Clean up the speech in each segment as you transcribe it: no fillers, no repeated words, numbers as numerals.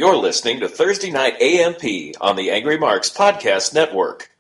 You're listening to Thursday Night AMP on the Angry Marks Podcast Network.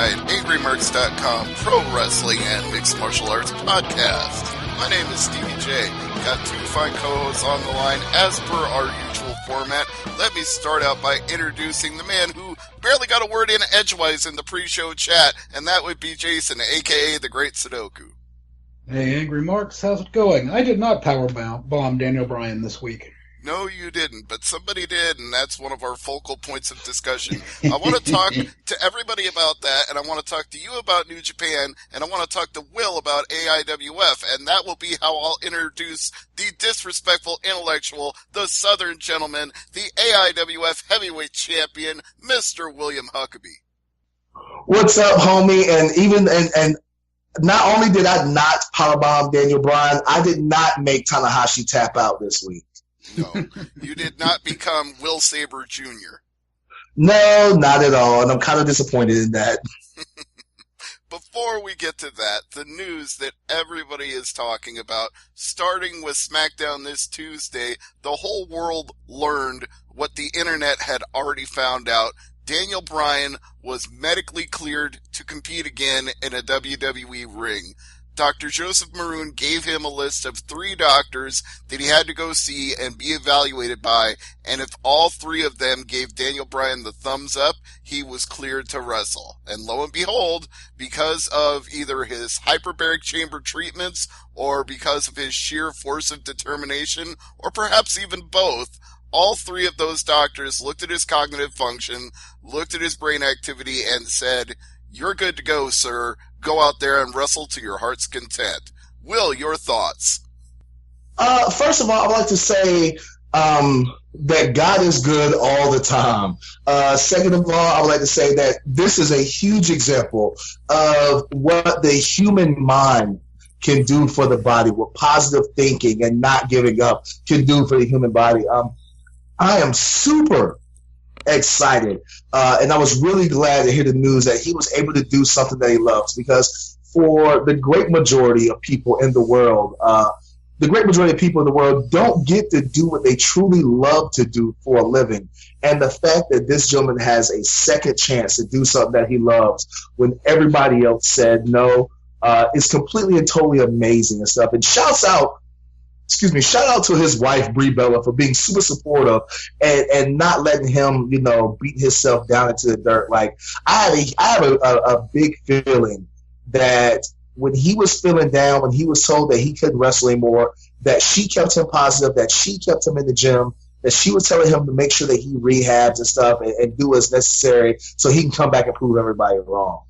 AngryMarks.com pro wrestling and mixed martial arts podcast. My name is Stevie J. Got two fine co-hosts on the line as per our usual format. Let me start out by introducing the man who barely got a word in edgewise in the pre-show chat, and that would be Jason, aka the Great Sudoku. Hey, Angry Marks, how's it going? I did not power bomb Daniel Bryan this week. No, you didn't, but somebody did, and that's one of our focal points of discussion. I want to talk to everybody about that, and I want to talk to you about New Japan, and I want to talk to Will about AIWF, and that will be how I'll introduce the disrespectful intellectual, the Southern gentleman, the AIWF heavyweight champion, Mr. William Huckabee. What's up, homie? And not only did I not powerbomb Daniel Bryan, I did not make Tanahashi tap out this week. No, you did not become Will Sabre Jr. No, not at all, and I'm kind of disappointed in that. Before we get to that, the news that everybody is talking about, starting with SmackDown this Tuesday, the whole world learned what the internet had already found out. Daniel Bryan was medically cleared to compete again in a WWE ring. Dr. Joseph Maroon gave him a list of 3 doctors that he had to go see and be evaluated by, and if all 3 of them gave Daniel Bryan the thumbs up, he was cleared to wrestle. And lo and behold, because of either his hyperbaric chamber treatments or because of his sheer force of determination, or perhaps even both, all 3 of those doctors looked at his cognitive function, looked at his brain activity, and said, "You're good to go, sir. Go out there and wrestle to your heart's content." Will, your thoughts? First of all, I would like to say that God is good all the time. Second of all, I would like to say that this is a huge example of what the human mind can do for the body, what positive thinking and not giving up can do for the human body. I am super excited, and I was really glad to hear the news that he was able to do something that he loves, because for the great majority of people in the world, don't get to do what they truly love to do for a living. And the fact that this gentleman has a second chance to do something that he loves when everybody else said no is completely and totally amazing and stuff. And shout out to his wife, Brie Bella, for being super supportive and not letting him, beat himself down into the dirt. Like, I have a big feeling that when he was feeling down, when he was told that he couldn't wrestle anymore, that she kept him positive, that she kept him in the gym, that she was telling him to make sure that he rehabs and stuff and do what's necessary so he can come back and prove everybody wrong.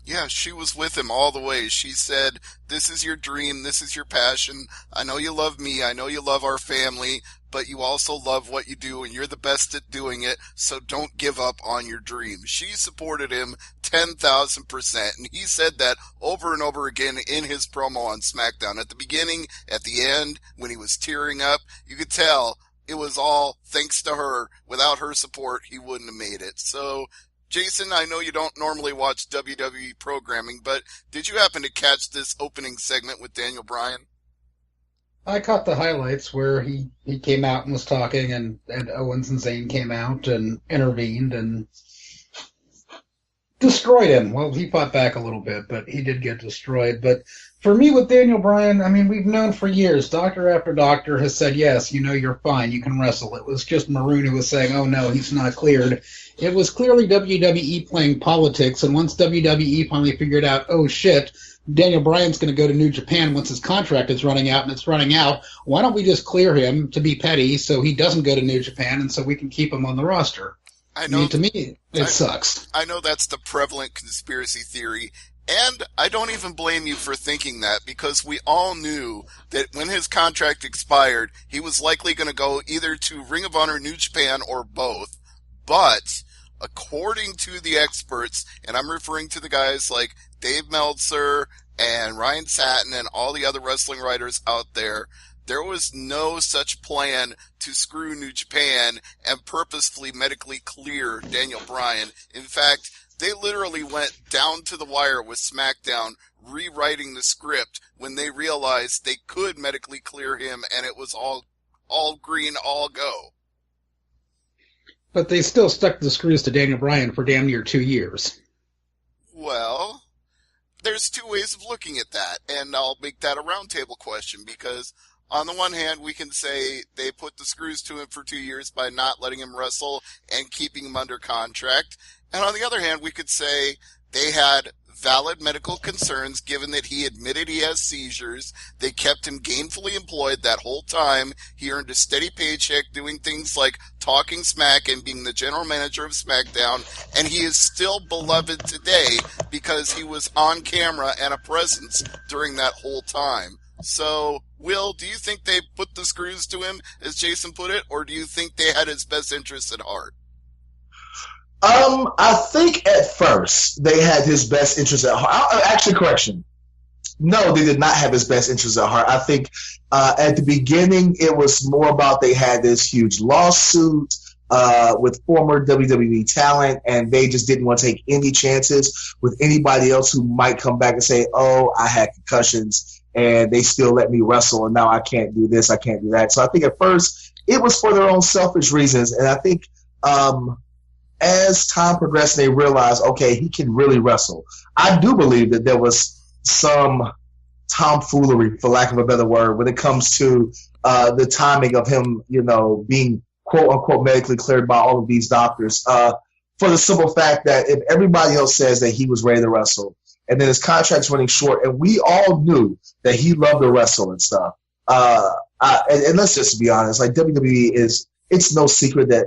Yeah, she was with him all the way. She said, "This is your dream. This is your passion. I know you love me. I know you love our family, but you also love what you do, and you're the best at doing it, so don't give up on your dream." She supported him 10,000%, and he said that over and over again in his promo on SmackDown. At the beginning, at the end, when he was tearing up, you could tell it was all thanks to her. Without her support, he wouldn't have made it. So, Jason, I know you don't normally watch WWE programming, but did you happen to catch this opening segment with Daniel Bryan? I caught the highlights where he came out and was talking, and Owens and Zayn came out and intervened and destroyed him. Well, he fought back a little bit, but he did get destroyed. But For me, with Daniel Bryan, I mean, we've known for years, doctor after doctor has said, yes, you're fine, you can wrestle. It was just Maroon who was saying, oh no, he's not cleared. It was clearly WWE playing politics, and once WWE finally figured out, oh shit, Daniel Bryan's going to go to New Japan once his contract is running out, and it's running out, why don't we just clear him to be petty so he doesn't go to New Japan and so we can keep him on the roster? I mean, to me, it sucks. I know that's the prevalent conspiracy theory. And I don't even blame you for thinking that, because we all knew that when his contract expired, he was likely going to go either to Ring of Honor, New Japan, or both. But according to the experts, and I'm referring to the guys like Dave Meltzer and Ryan Satin and all the other wrestling writers out there, there was no such plan to screw New Japan and purposefully medically clear Daniel Bryan. In fact, they literally went down to the wire with SmackDown rewriting the script when they realized they could medically clear him, and it was all green, all go. But they still stuck the screws to Daniel Bryan for damn near 2 years. Well, there's two ways of looking at that, and I'll make that a roundtable question, because on the one hand, we can say they put the screws to him for 2 years by not letting him wrestle and keeping him under contract. And on the other hand, we could say they had valid medical concerns given that he admitted he has seizures. They kept him gainfully employed that whole time. He earned a steady paycheck doing things like talking smack and being the general manager of SmackDown. And he is still beloved today because he was on camera and a presence during that whole time. So, Will, do you think they put the screws to him, as Jason put it, or do you think they had his best interests at heart? I think at first they had his best interest at heart. Actually, correction. No, they did not have his best interest at heart. I think at the beginning it was more about they had this huge lawsuit with former WWE talent, and they just didn't want to take any chances with anybody else who might come back and say, oh, I had concussions and they still let me wrestle and now I can't do this, I can't do that. So I think at first it was for their own selfish reasons, and I think as time progressed, they realized, okay, he can really wrestle. I do believe that there was some tomfoolery, for lack of a better word, when it comes to the timing of him, being quote unquote medically cleared by all of these doctors. For the simple fact that if everybody else says that he was ready to wrestle, and then his contract's running short, and we all knew that he loved to wrestle and stuff. And let's just be honest, like WWE it's no secret that,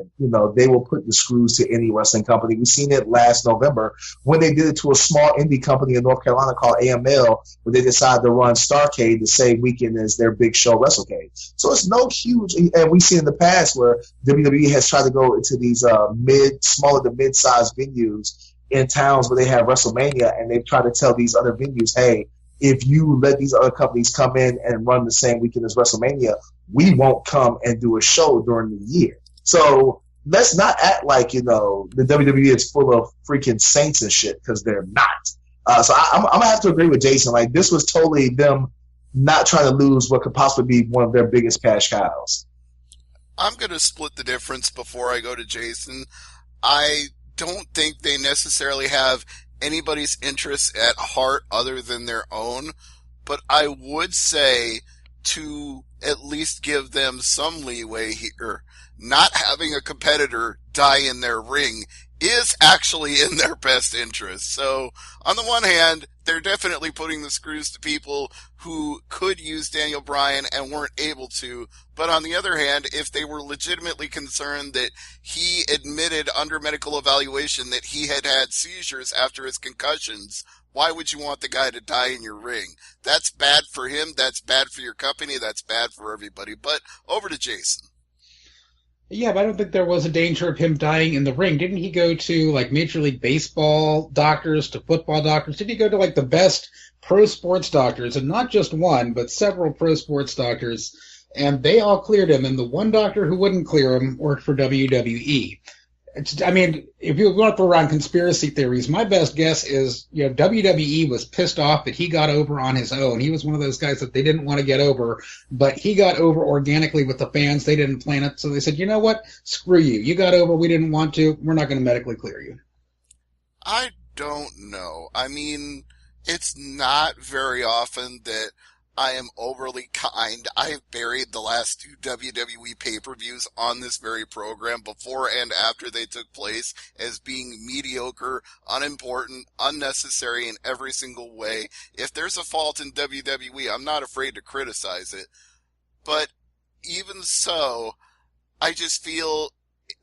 they will put the screws to any wrestling company. We've seen it last November when they did it to a small indie company in North Carolina called AML, where they decided to run Starrcade the same weekend as their big show, WrestleCade. So it's no huge, and we've seen in the past where WWE has tried to go into these smaller to mid-sized venues in towns where they have WrestleMania, and they've tried to tell these other venues, hey, if you let these other companies come in and run the same weekend as WrestleMania, we won't come and do a show during the year. So let's not act like, the WWE is full of freaking saints and shit, because they're not. So I'm going to have to agree with Jason. Like, this was totally them not trying to lose what could possibly be one of their biggest cash cows. I'm going to split the difference before I go to Jason. I don't think they necessarily have anybody's interests at heart other than their own, but I would say, to at least give them some leeway here, not having a competitor die in their ring is actually in their best interest. So, on the one hand, they're definitely putting the screws to people who could use Daniel Bryan and weren't able to. But on the other hand, if they were legitimately concerned that he admitted under medical evaluation that he had had seizures after his concussions, why would you want the guy to die in your ring? That's bad for him. That's bad for your company. That's bad for everybody. But over to Jason. Yeah, but I don't think there was a danger of him dying in the ring. Didn't he go to, Major League Baseball doctors, to football doctors? Didn't he go to, the best pro sports doctors? And not just one, but several pro sports doctors. And they all cleared him. And the one doctor who wouldn't clear him worked for WWE. If you want to throw around conspiracy theories, my best guess is, WWE was pissed off that he got over on his own. He was one of those guys that they didn't want to get over, but he got over organically with the fans. They didn't plan it, so they said, you know what? Screw you. You got over. We didn't want to. We're not going to medically clear you. I don't know. It's not very often that I am overly kind. I have buried the last two WWE pay-per-views on this very program before and after they took place as being mediocre, unimportant, unnecessary in every single way. If there's a fault in WWE, I'm not afraid to criticize it. But even so, I just feel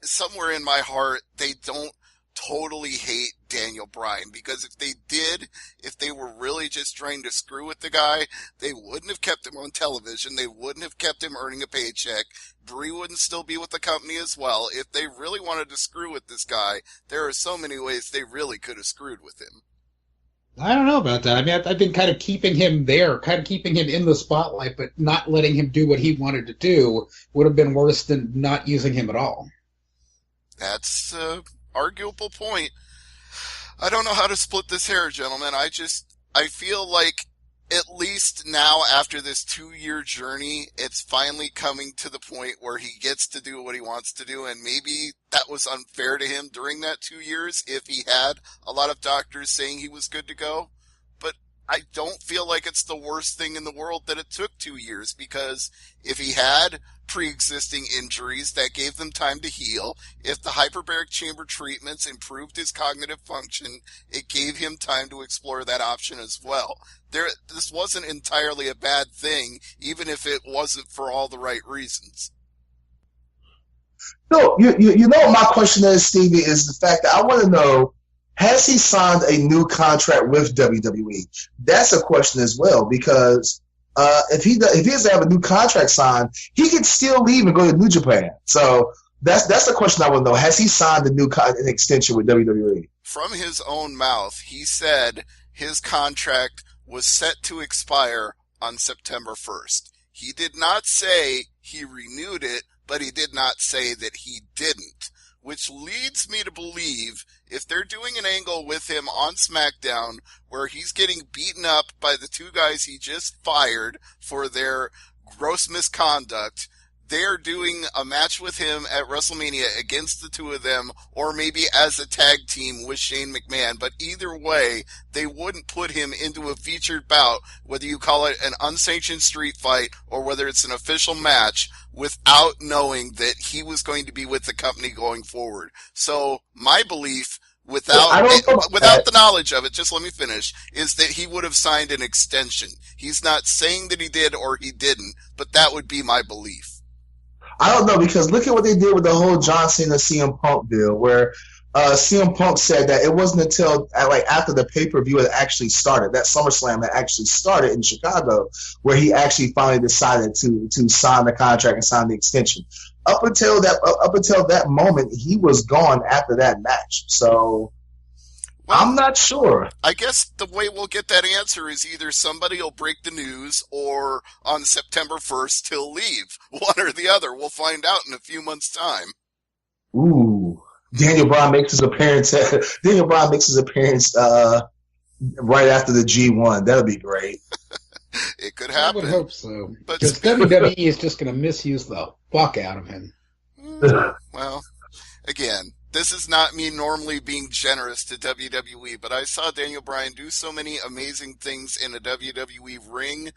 somewhere in my heart they don't totally hate Daniel Bryan, because if they did, if they were really just trying to screw with the guy, they wouldn't have kept him on television. They wouldn't have kept him earning a paycheck. Brie wouldn't still be with the company as well. If they really wanted to screw with this guy, there are so many ways they really could have screwed with him. I don't know about that. I mean, I've been kind of keeping him there, kind of keeping him in the spotlight, but not letting him do what he wanted to do would have been worse than not using him at all. That's an arguable point. I don't know how to split this hair, gentlemen. I feel like at least now after this 2-year journey, it's finally coming to the point where he gets to do what he wants to do. And maybe that was unfair to him during that 2 years if he had a lot of doctors saying he was good to go. But I don't feel like it's the worst thing in the world that it took 2 years, because if he had pre-existing injuries that gave them time to heal, if the hyperbaric chamber treatments improved his cognitive function, it gave him time to explore that option as well. This wasn't entirely a bad thing, even if it wasn't for all the right reasons. No, you know what my question is, Stevie, is the fact that I want to know, has he signed a new contract with WWE? That's a question as well, because if he doesn't have a new contract signed, he can still leave and go to New Japan. So that's the question I want to know. Has he signed an extension with WWE? From his own mouth, he said his contract was set to expire on September 1st. He did not say he renewed it, but he did not say that he didn't, which leads me to believe if they're doing an angle with him on SmackDown where he's getting beaten up by the two guys he just fired for their gross misconduct, they're doing a match with him at WrestleMania against the two of them, or maybe as a tag team with Shane McMahon. But either way, they wouldn't put him into a featured bout, whether you call it an unsanctioned street fight or whether it's an official match, without knowing that he was going to be with the company going forward. So my belief, without the knowledge of it, just let me finish, is that he would have signed an extension. He's not saying that he did or he didn't, but that would be my belief. I don't know, because look at what they did with the whole John Cena CM Punk deal, where CM Punk said that it wasn't until after the pay-per-view had actually started, that SummerSlam that actually started in Chicago, where he actually finally decided to sign the contract and sign the extension. Up until that moment, he was gone after that match. So I'm not sure. I guess the way we'll get that answer is either somebody will break the news, or on September 1st he'll leave. One or the other. We'll find out in a few months' time. Ooh. Daniel Bryan makes his appearance right after the G1. That'll be great. It could happen. I would hope so. Because WWE is just going to misuse the fuck out of him. Well, again, this is not me normally being generous to WWE, but I saw Daniel Bryan do so many amazing things in a WWE ring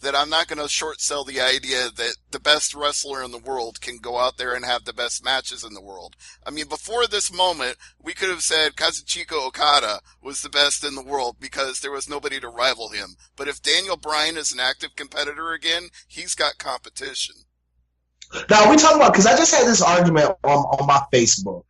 that I'm not going to short sell the idea that the best wrestler in the world can go out there and have the best matches in the world. I mean, before this moment, we could have said Kazuchika Okada was the best in the world because there was nobody to rival him. But if Daniel Bryan is an active competitor again, he's got competition. Now, we talking about, because I just had this argument on my Facebook.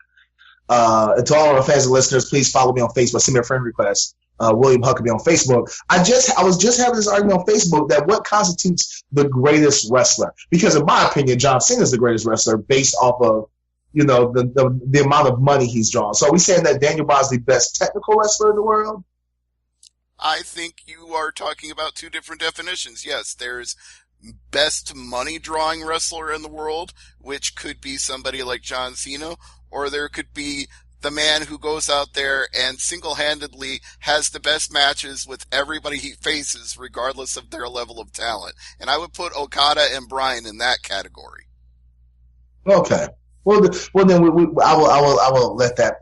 To all our fans and listeners, please follow me on Facebook. Send me a friend request. William Huckabee on Facebook. I was just having this argument on Facebook that what constitutes the greatest wrestler? Because in my opinion, John Cena is the greatest wrestler based off of, the amount of money he's drawn. So are we saying that Daniel Bryan is the best technical wrestler in the world? I think you are talking about two different definitions. Yes, there's best money drawing wrestler in the world, which could be somebody like John Cena, or there could be the man who goes out there and single-handedly has the best matches with everybody he faces, regardless of their level of talent. And I would put Okada and Bryan in that category. Okay. Well then I will let that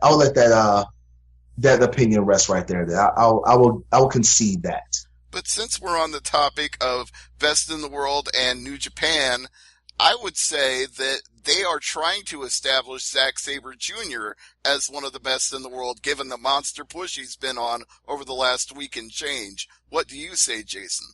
that opinion rests right there. I will concede that. But since we're on the topic of best in the world and New Japan, I would say that they are trying to establish Zack Sabre Jr. as one of the best in the world, given the monster push he's been on over the last week and change. What do you say, Jason?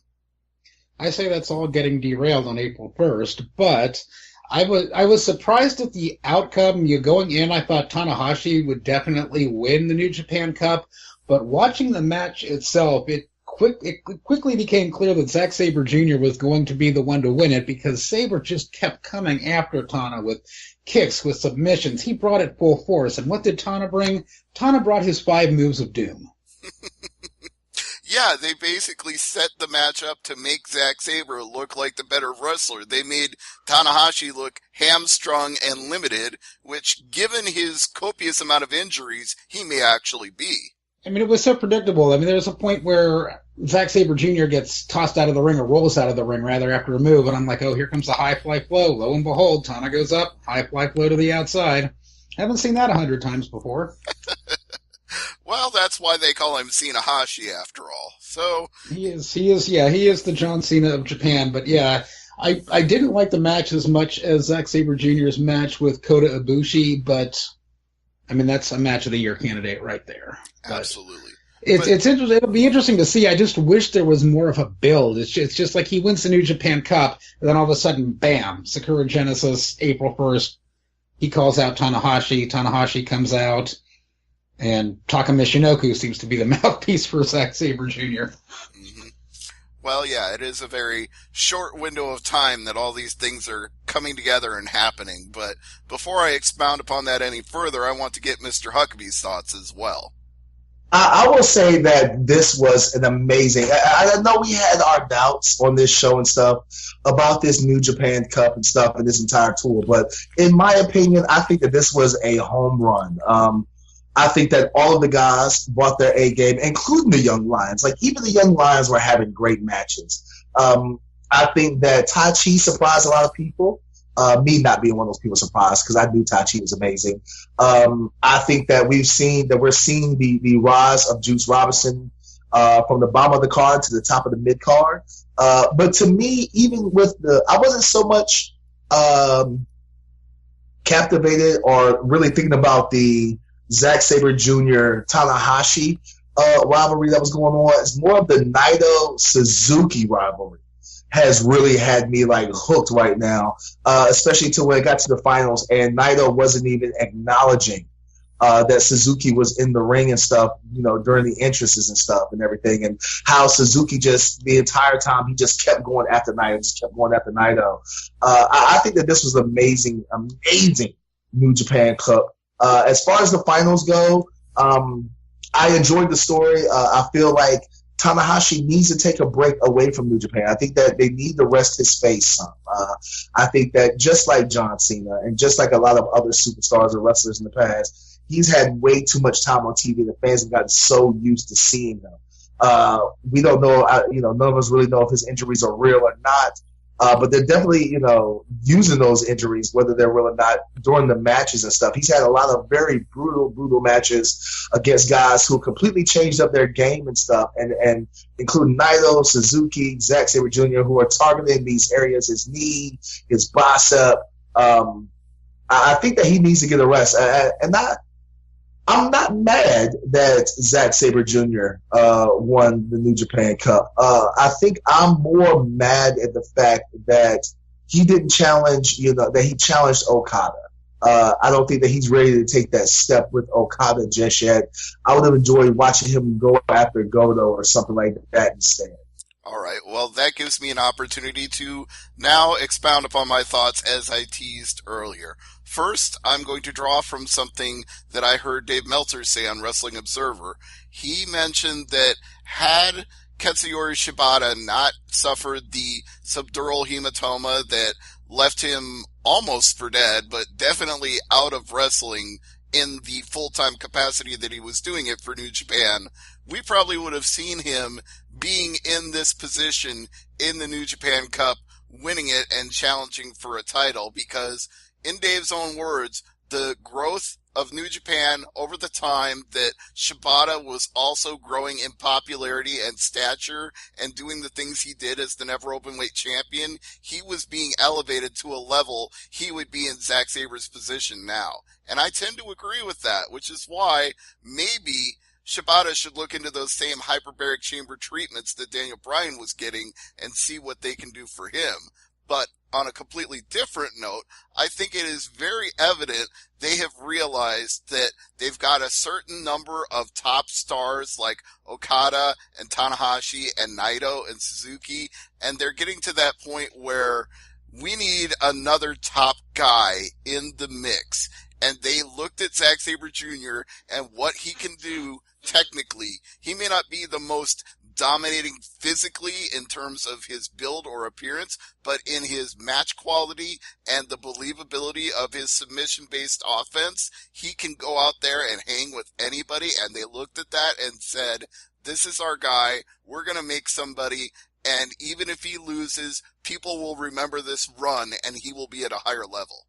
I say that's all getting derailed on April 1st, but I was surprised at the outcome. Going in, I thought Tanahashi would definitely win the New Japan Cup, but watching the match itself, it quickly became clear that Zack Sabre Jr. was going to be the one to win it, because Sabre just kept coming after Tana with kicks, with submissions. He brought it full force. And what did Tana bring? Tana brought his 5 moves of doom. Yeah, they basically set the match up to make Zack Sabre look like the better wrestler. They made Tanahashi look hamstrung and limited, which, given his copious amount of injuries, he may actually be. I mean, it was so predictable. I mean, there was a point where Zack Sabre Jr. gets tossed out of the ring, or rolls out of the ring, rather, after a move, and I'm like, oh, here comes the high fly flow. Lo and behold, Tana goes up, high fly flow to the outside. Haven't seen that 100 times before. Well, that's why they call him Cena-Hashi, after all. So he is the John Cena of Japan. But yeah, I didn't like the match as much as Zack Sabre Jr.'s match with Kota Ibushi, but I mean, that's a match of the year candidate right there. But absolutely. It's interesting. It'll be interesting to see. I just wish there was more of a build. It's just like he wins the New Japan Cup, and then all of a sudden, bam, Sakura Genesis, April 1st, he calls out Tanahashi. Tanahashi comes out, and Taka Michinoku seems to be the mouthpiece for Zack Sabre Jr. Mm-hmm. Well, yeah, it is a very short window of time that all these things are coming together and happening. But before I expound upon that any further, I want to get Mr. Huckabee's thoughts as well. I will say that this was an amazing. I know we had our doubts on this show and stuff about this New Japan Cup and stuff and this entire tour, but in my opinion, I think that this was a home run. I think that all of the guys brought their A game, including the Young Lions. Like, even the Young Lions were having great matches. I think that Tai Chi surprised a lot of people. Me not being one of those people surprised, because I knew Tai Chi was amazing. I think that we're seeing the rise of Juice Robinson from the bottom of the card to the top of the mid card. But to me, even with I wasn't so much captivated or really thinking about the Zack Sabre Jr. Tanahashi rivalry that was going on. It's more of the Naito Suzuki rivalry has really had me like hooked right now, especially to when it got to the finals and Naito wasn't even acknowledging that Suzuki was in the ring and stuff, during the entrances and stuff and everything, and how Suzuki just the entire time he just kept going after Naito, I think that this was amazing New Japan Cup. As far as the finals go, I enjoyed the story. I feel like Tanahashi needs to take a break away from New Japan. I think that they need to rest his face some. I think that just like John Cena and just like a lot of other superstars or wrestlers in the past, he's had way too much time on TV. The fans have gotten so used to seeing him. We don't know, none of us really know if his injuries are real or not. But they're definitely, using those injuries, whether they're real or not, during the matches and stuff. He's had a lot of very brutal matches against guys who completely changed up their game and stuff, and including Naito, Suzuki, Zack Sabre Jr., who are targeting these areas, his knee, his bicep. I think that he needs to get a rest. I'm not mad that Zack Sabre Jr. Won the New Japan Cup. I think I'm more mad at the fact that he didn't challenge, that he challenged Okada. I don't think that he's ready to take that step with Okada just yet. I would have enjoyed watching him go after Goto or something like that instead. All right. Well, that gives me an opportunity to now expound upon my thoughts as I teased earlier. First, I'm going to draw from something that I heard Dave Meltzer say on Wrestling Observer. He mentioned that had Katsuyori Shibata not suffered the subdural hematoma that left him almost for dead, but definitely out of wrestling in the full-time capacity that he was doing it for New Japan, we probably would have seen him being in this position in the New Japan Cup, winning it and challenging for a title, because in Dave's own words, the growth of New Japan over the time that Shibata was also growing in popularity and stature and doing the things he did as the never openweight champion, he was being elevated to a level he would be in Zack Sabre's position now. And I tend to agree with that, which is why maybe Shibata should look into those same hyperbaric chamber treatments that Daniel Bryan was getting and see what they can do for him. But on a completely different note, I think it is very evident they have realized that they've got a certain number of top stars like Okada and Tanahashi and Naito and Suzuki, and they're getting to that point where we need another top guy in the mix. And they looked at Zack Sabre Jr. and what he can do technically. He may not be the most dominating physically in terms of his build or appearance, but in his match quality and the believability of his submission-based offense, he can go out there and hang with anybody. And they looked at that and said, this is our guy. We're going to make somebody. And even if he loses, people will remember this run and he will be at a higher level.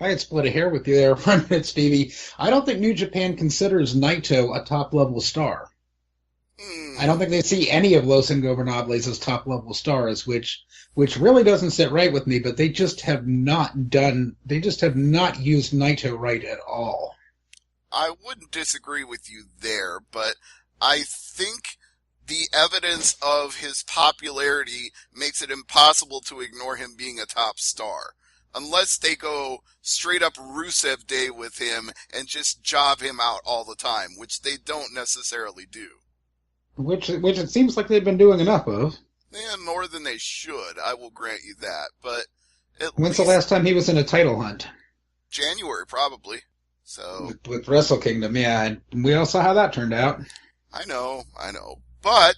I could split a hair with you there for a minute, Stevie. I don't think New Japan considers Naito a top-level star. I don't think they see any of Los Ingobernables as top-level stars, which really doesn't sit right with me, but they just have not used Naito right at all. I wouldn't disagree with you there, but I think the evidence of his popularity makes it impossible to ignore him being a top star. Unless they go straight up Rusev Day with him and just job him out all the time, which they don't necessarily do. Which it seems like they've been doing enough of. Yeah, more than they should, I will grant you that. But when's the last time he was in a title hunt? January, probably. So with Wrestle Kingdom, yeah. And we all saw how that turned out. I know. But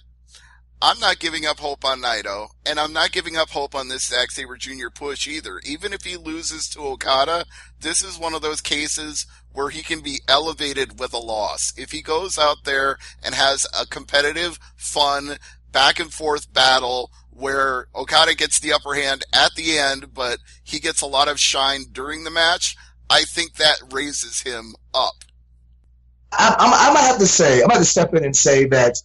I'm not giving up hope on Naito, and I'm not giving up hope on this Zack Sabre Jr. push either. Even if he loses to Okada, this is one of those cases where he can be elevated with a loss. If he goes out there and has a competitive, fun, back-and-forth battle where Okada gets the upper hand at the end, but he gets a lot of shine during the match, I think that raises him up. I might have to step in and say that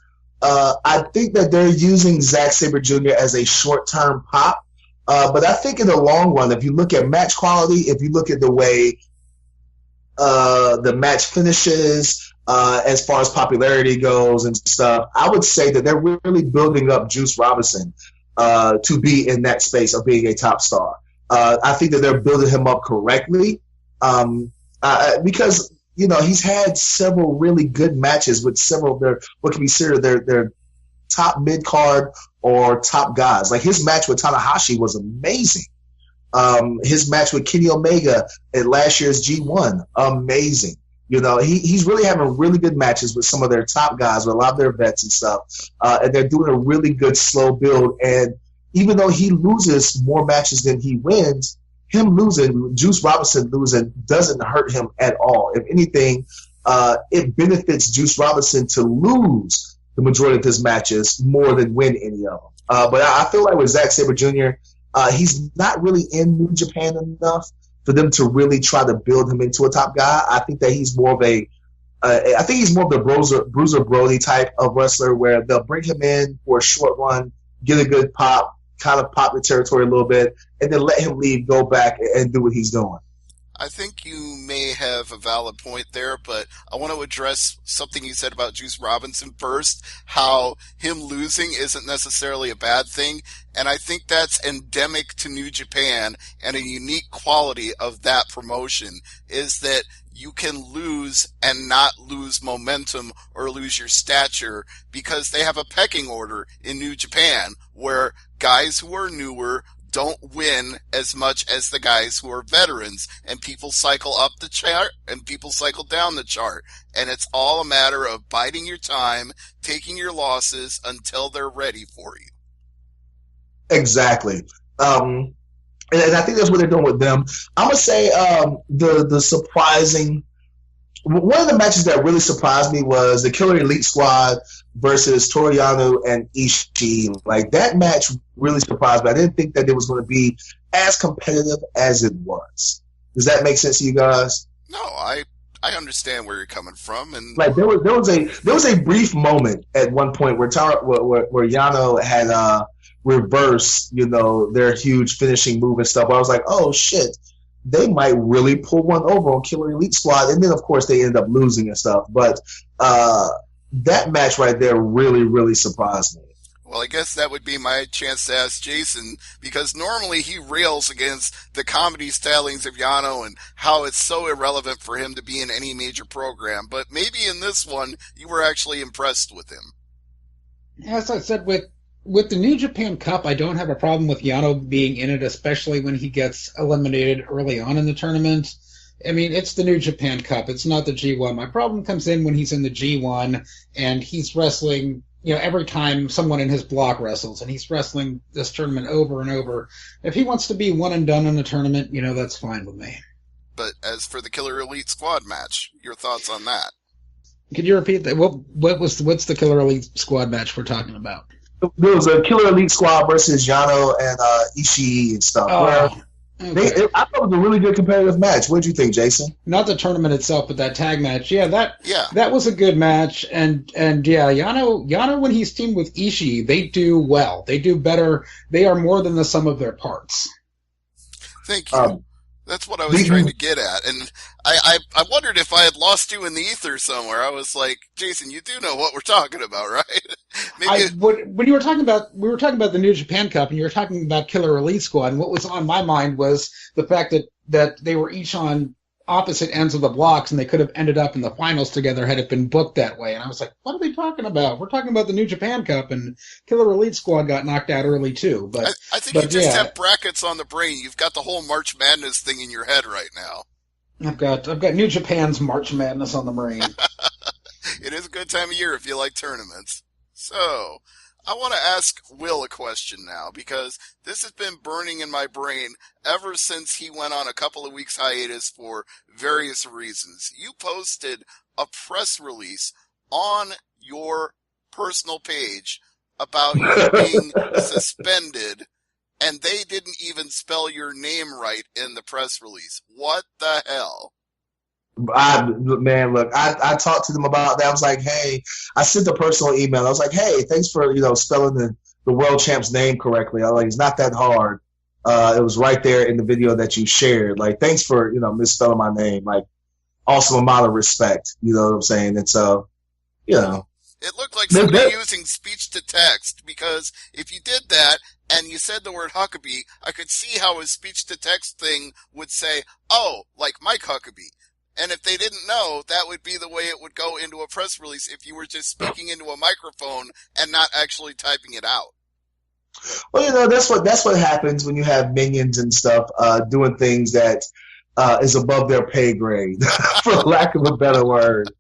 I think that they're using Zack Sabre Jr. as a short-term pop. But I think in the long run, if you look at match quality, if you look at the way the match finishes, as far as popularity goes and stuff, I would say that they're really building up Juice Robinson to be in that space of being a top star. I think that they're building him up correctly because he's had several really good matches with several of their what can be considered their top mid card or top guys. Like his match with Tanahashi was amazing. His match with Kenny Omega at last year's G1, amazing. He's really having really good matches with some of their top guys, with a lot of their vets and stuff. And they're doing a really good slow build. And even though he loses more matches than he wins, Juice Robinson losing doesn't hurt him at all. If anything, it benefits Juice Robinson to lose the majority of his matches more than win any of them. But I feel like with Zack Sabre Jr., he's not really in New Japan enough for them to really try to build him into a top guy. I think that he's more of the Bruiser Brody type of wrestler where they'll bring him in for a short run, get a good pop, kind of pop the territory a little bit, and then let him leave, go back, and do what he's doing. I think you may have a valid point there, but I want to address something you said about Juice Robinson first, how him losing isn't necessarily a bad thing, and I think that's endemic to New Japan and a unique quality of that promotion is that you can lose and not lose momentum or lose your stature because they have a pecking order in New Japan where guys who are newer don't win as much as the guys who are veterans, and people cycle up the chart and people cycle down the chart, and it's all a matter of biding your time, taking your losses until they're ready for you. Exactly. And I think that's what they're doing with them. I'm gonna say the surprising one of the matches that really surprised me was the Killer Elite Squad versus Toru Yano and Ishii. Like, that match really surprised me. I didn't think that it was going to be as competitive as it was. Does that make sense to you guys? No, I understand where you're coming from, and Like there was a brief moment at one point where Yano had reversed, their huge finishing move and stuff. I was like, oh shit, they might really pull one over on Killer Elite Squad, and then of course they ended up losing and stuff. But that match right there really, really surprised me. well, I guess that would be my chance to ask Jason, because normally he rails against the comedy stylings of Yano and how it's so irrelevant for him to be in any major program. But maybe in this one, you were actually impressed with him. As I said, with the New Japan Cup, I don't have a problem with Yano being in it, especially when he gets eliminated early on in the tournament. I mean, it's the New Japan Cup. It's not the G1. My problem comes in when he's in the G1 and he's wrestling, every time someone in his block wrestles, and he's wrestling this tournament over and over. If he wants to be one and done in the tournament, that's fine with me. But as for the Killer Elite Squad match, your thoughts on that? Could you repeat that? What's the Killer Elite Squad match we're talking about? There was a Killer Elite Squad versus Yano and Ishii and stuff. Oh, okay. I thought it was a really good competitive match. What did you think, Jason? Not the tournament itself, but that tag match. Yeah, that was a good match. And yeah, Yano when he's teamed with Ishii, they do well. They do better. They are more than the sum of their parts. Thank you. That's what I was trying to get at. And I wondered if I had lost you in the ether somewhere. I was like, Jason, you do know what we're talking about, right? When you were talking about, we were talking about the New Japan Cup, and you were talking about Killer Elite Squad, and what was on my mind was the fact that they were each on opposite ends of the blocks, and they could have ended up in the finals together had it been booked that way. And I was like, what are they talking about? We're talking about the New Japan Cup, and Killer Elite Squad got knocked out early too. But I think you just have brackets on the brain. You've got the whole March Madness thing in your head right now. I've got New Japan's March Madness on the brain. It is a good time of year if you like tournaments. So, I want to ask Will a question now, because this has been burning in my brain ever since he went on a couple of weeks hiatus for various reasons. You posted a press release on your personal page about you being suspended, and they didn't even spell your name right in the press release. What the hell? I talked to them about that. I was like, hey, I sent a personal email. I was like, hey, thanks for spelling the world champ's name correctly. I was like, it's not that hard. It was right there in the video that you shared. Like, thanks for misspelling my name. Like, awesome amount of respect. You know what I'm saying? And so, it looked like somebody using speech to text, because if you did that and you said the word Huckabee, I could see how his speech to text thing would say, oh, like Mike Huckabee. And if they didn't know, that would be the way it would go into a press release if you were just speaking into a microphone and not actually typing it out. Well, that's what happens when you have minions and stuff doing things that is above their pay grade, for lack of a better word.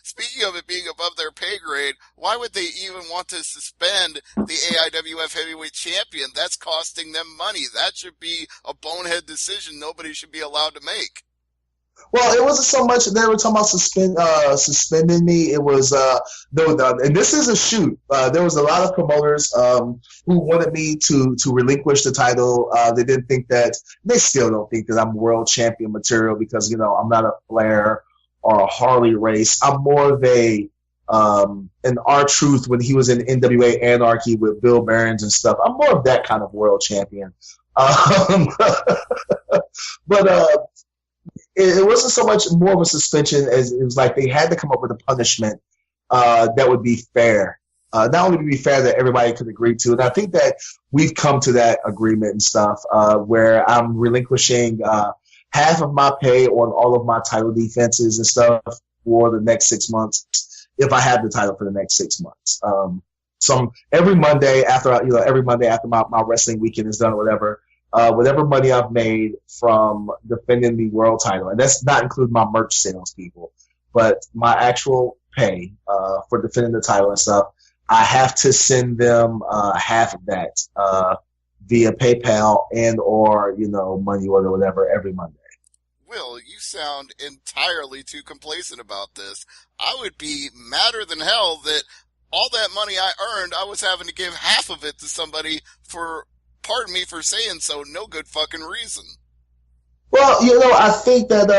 Speaking of it being above their pay grade, why would they even want to suspend the AIWF Heavyweight Champion? That's costing them money. That should be a bonehead decision nobody should be allowed to make. Well, it wasn't so much they were talking about suspending me. It was and this is a shoot. There was a lot of promoters who wanted me to relinquish the title. They didn't think that. They still don't think that I'm world champion material because I'm not a Flair or a Harley Race. I'm more of an R-Truth when he was in NWA Anarchy with Bill Behrens and stuff. I'm more of that kind of world champion. But it wasn't so much more of a suspension as it was like they had to come up with a punishment that would be fair. Not only to be fair that everybody could agree to, and I think that we've come to that agreement and stuff where I'm relinquishing half of my pay on all of my title defenses and stuff for the next 6 months if I have the title for the next 6 months. So every Monday after my wrestling weekend is done or whatever, whatever money I've made from defending the world title, and that's not including my merch sales, people, but my actual pay for defending the title and stuff, I have to send them half of that via PayPal and or money order or whatever every Monday. Will, you sound entirely too complacent about this. I would be madder than hell that all that money I earned, I was having to give half of it to somebody for, pardon me for saying so, no good fucking reason. Well, I think that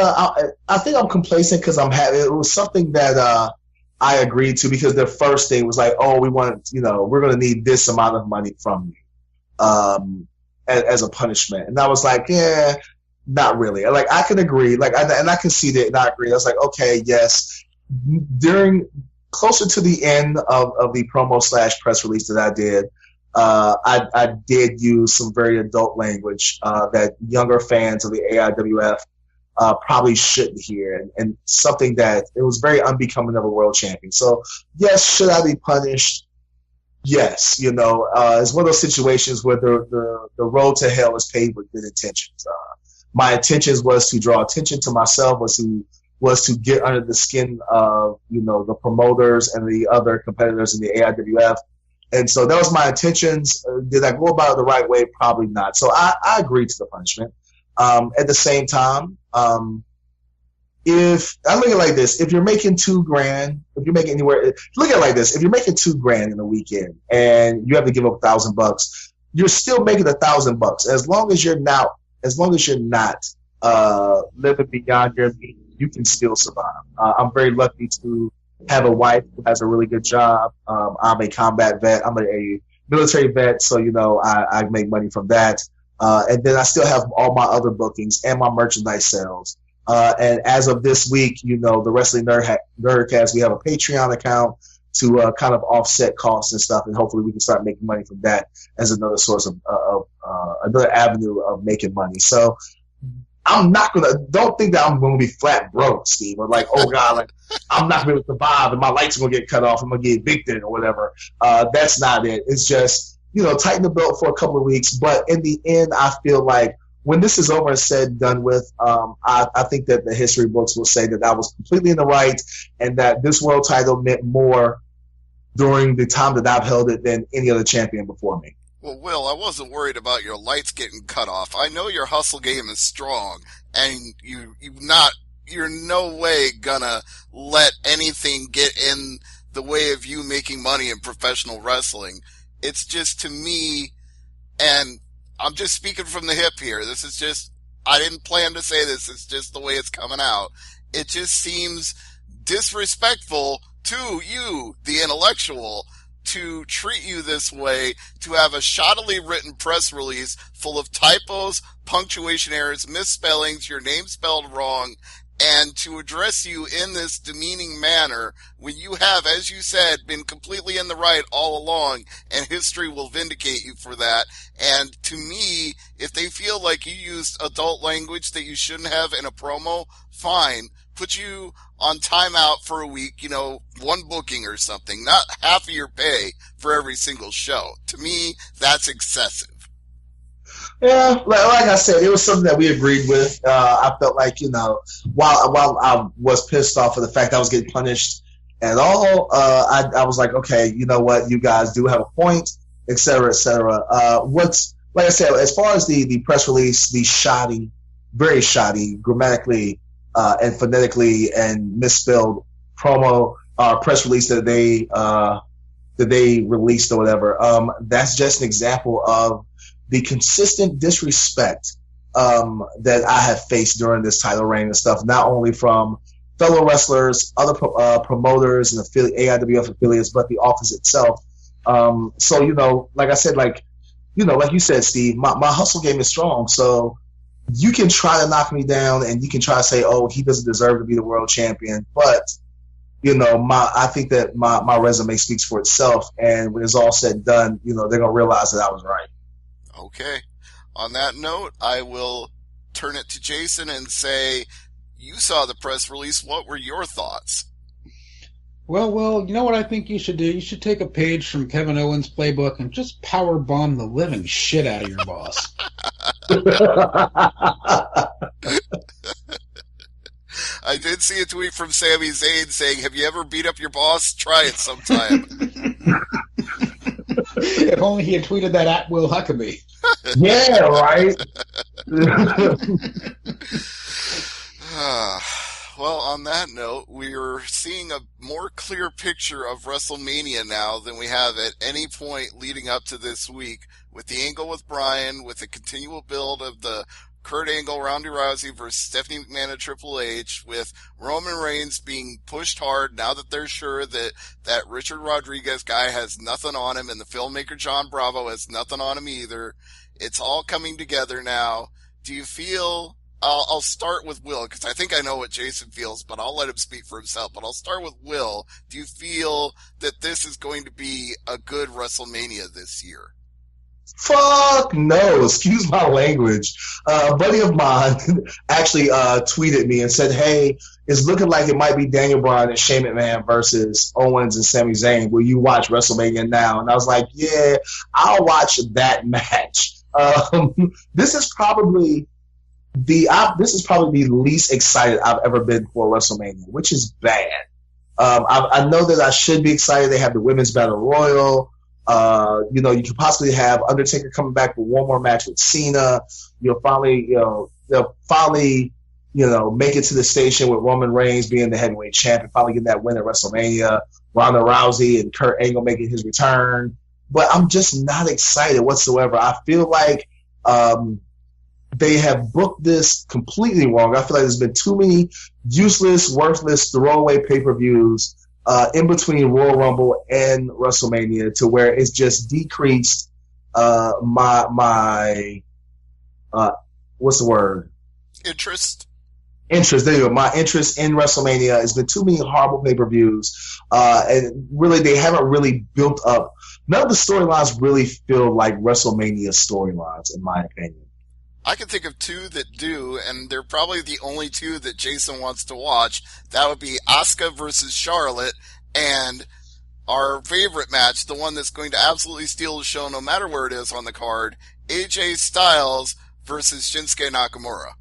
I think I'm complacent because I'm happy. It was something that I agreed to because their first thing was like, oh, we're going to need this amount of money from you as a punishment, and I was like, yeah, not really. Like I can agree, and I can see that, and I agree. I was like, okay, yes. During closer to the end of the promo / press release that I did, I did use some very adult language that younger fans of the AIWF probably shouldn't hear, and something that it was very unbecoming of a world champion. So, yes, should I be punished? Yes, it's one of those situations where the road to hell is paved with good intentions. My intentions was to draw attention to myself, was to get under the skin of the promoters and the other competitors in the AIWF. And so that was my intentions. Did I go about it the right way? Probably not. So I agreed to the punishment. At the same time, if I look at it like this, if you're making $2,000, if you're making anywhere, look at it like this: if you're making $2,000 in a weekend and you have to give up $1,000, you're still making $1,000. As long as you're not living beyond your means, you can still survive. I'm very lucky to have a wife who has a really good job. I'm a combat vet. I'm a military vet, so I make money from that. And then I still have all my other bookings and my merchandise sales. And as of this week, the Wrestling Nerdcast, we have a Patreon account to kind of offset costs and stuff, and hopefully we can start making money from that as another source of another avenue of making money. So don't think that I'm going to be flat broke, Steve, or like, oh God, like I'm not going to survive and my lights are going to get cut off. I'm going to get evicted or whatever. That's not it. It's just, tighten the belt for a couple of weeks. But in the end, I feel like when this is over and said and done with, I think that the history books will say that I was completely in the right and that this world title meant more during the time that I've held it than any other champion before me. Well, Will, I wasn't worried about your lights getting cut off. I know your hustle game is strong, and you're no way gonna let anything get in the way of you making money in professional wrestling. It's just, to me, and I'm just speaking from the hip here. This is just, I didn't plan to say this. It's just the way it's coming out. It just seems disrespectful to you, the intellectual, to treat you this way, to have a shoddily written press release full of typos, punctuation errors, misspellings, your name spelled wrong, and to address you in this demeaning manner when you have, as you said, been completely in the right all along, and history will vindicate you for that. And to me, if they feel like you used adult language that you shouldn't have in a promo, fine. Put you on timeout for a week, one booking or something, not half of your pay for every single show. To me, that's excessive. Yeah, like I said, it was something that we agreed with. I felt like, while I was pissed off of the fact I was getting punished at all, I was like, okay, you know what, you guys do have a point, et cetera, et cetera. Like I said, as far as the press release, the shoddy, very shoddy, grammatically and phonetically and misspelled promo press release that they released or whatever, that's just an example of the consistent disrespect that I have faced during this title reign and stuff, not only from fellow wrestlers, other promoters and AIWF affiliates, but the office itself. So, like I said, like you said, Steve, my hustle game is strong. So you can try to knock me down and you can try to say, oh, he doesn't deserve to be the world champion. But, I think that my resume speaks for itself. And when it's all said and done, they're going to realize that I was right. Okay. On that note, I will turn it to Jason and say, you saw the press release. What were your thoughts? Well, you know what I think you should do? You should take a page from Kevin Owens' playbook and just power bomb the living shit out of your boss. I did see a tweet from Sami Zayn saying, have you ever beat up your boss? Try it sometime. If only he had tweeted that at Will Huckabee. Yeah, right? Well, on that note, we're seeing a more clear picture of WrestleMania now than we have at any point leading up to this week, with the angle with Bryan, with the continual build of the Kurt Angle, Ronda Rousey versus Stephanie McMahon and Triple H, with Roman Reigns being pushed hard now that they're sure that Richard Rodriguez guy has nothing on him and the filmmaker John Bravo has nothing on him either. It's all coming together now. Do you feel... I'll start with Will, because I think I know what Jason feels, but I'll let him speak for himself. But I'll start with Will. Do you feel that this is going to be a good WrestleMania this year? Fuck no, excuse my language. A buddy of mine actually tweeted me and said, hey, it's looking like it might be Daniel Bryan and Shane McMahon versus Owens and Sami Zayn. Will you watch WrestleMania now? And I was like, yeah, I'll watch that match. This is probably the least excited I've ever been for WrestleMania, which is bad. I know that I should be excited. They have the Women's Battle Royal. You could possibly have Undertaker coming back for one more match with Cena. They'll finally make it to the station with Roman Reigns being the heavyweight champion, finally getting that win at WrestleMania. Ronda Rousey and Kurt Angle making his return. But I'm just not excited whatsoever. I feel like they have booked this completely wrong. I feel like there's been too many useless, worthless, throwaway pay-per-views in between Royal Rumble and WrestleMania to where it's just decreased my what's the word? Interest. There you go. My interest in WrestleMania has been too many horrible pay-per-views, and really they haven't really built up. None of the storylines really feel like WrestleMania storylines, in my opinion. I can think of two that do, and they're probably the only two that Jason wants to watch. That would be Asuka versus Charlotte, and our favorite match, the one that's going to absolutely steal the show no matter where it is on the card, AJ Styles versus Shinsuke Nakamura.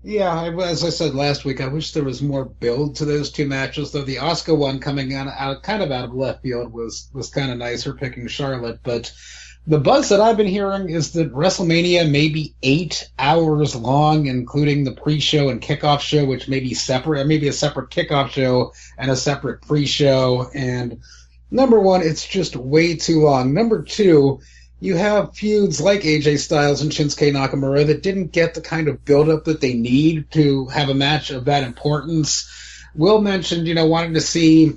Yeah, as I said last week, I wish there was more build to those two matches, though the Asuka one coming out of left field was kind of nice, her picking Charlotte, but the buzz that I've been hearing is that WrestleMania may be 8 hours long, including the pre-show and kickoff show, which may be separate. Or maybe a separate kickoff show and a separate pre-show. And number one, it's just way too long. Number two, you have feuds like AJ Styles and Shinsuke Nakamura that didn't get the kind of build-up that they need to have a match of that importance. Will mentioned, wanting to see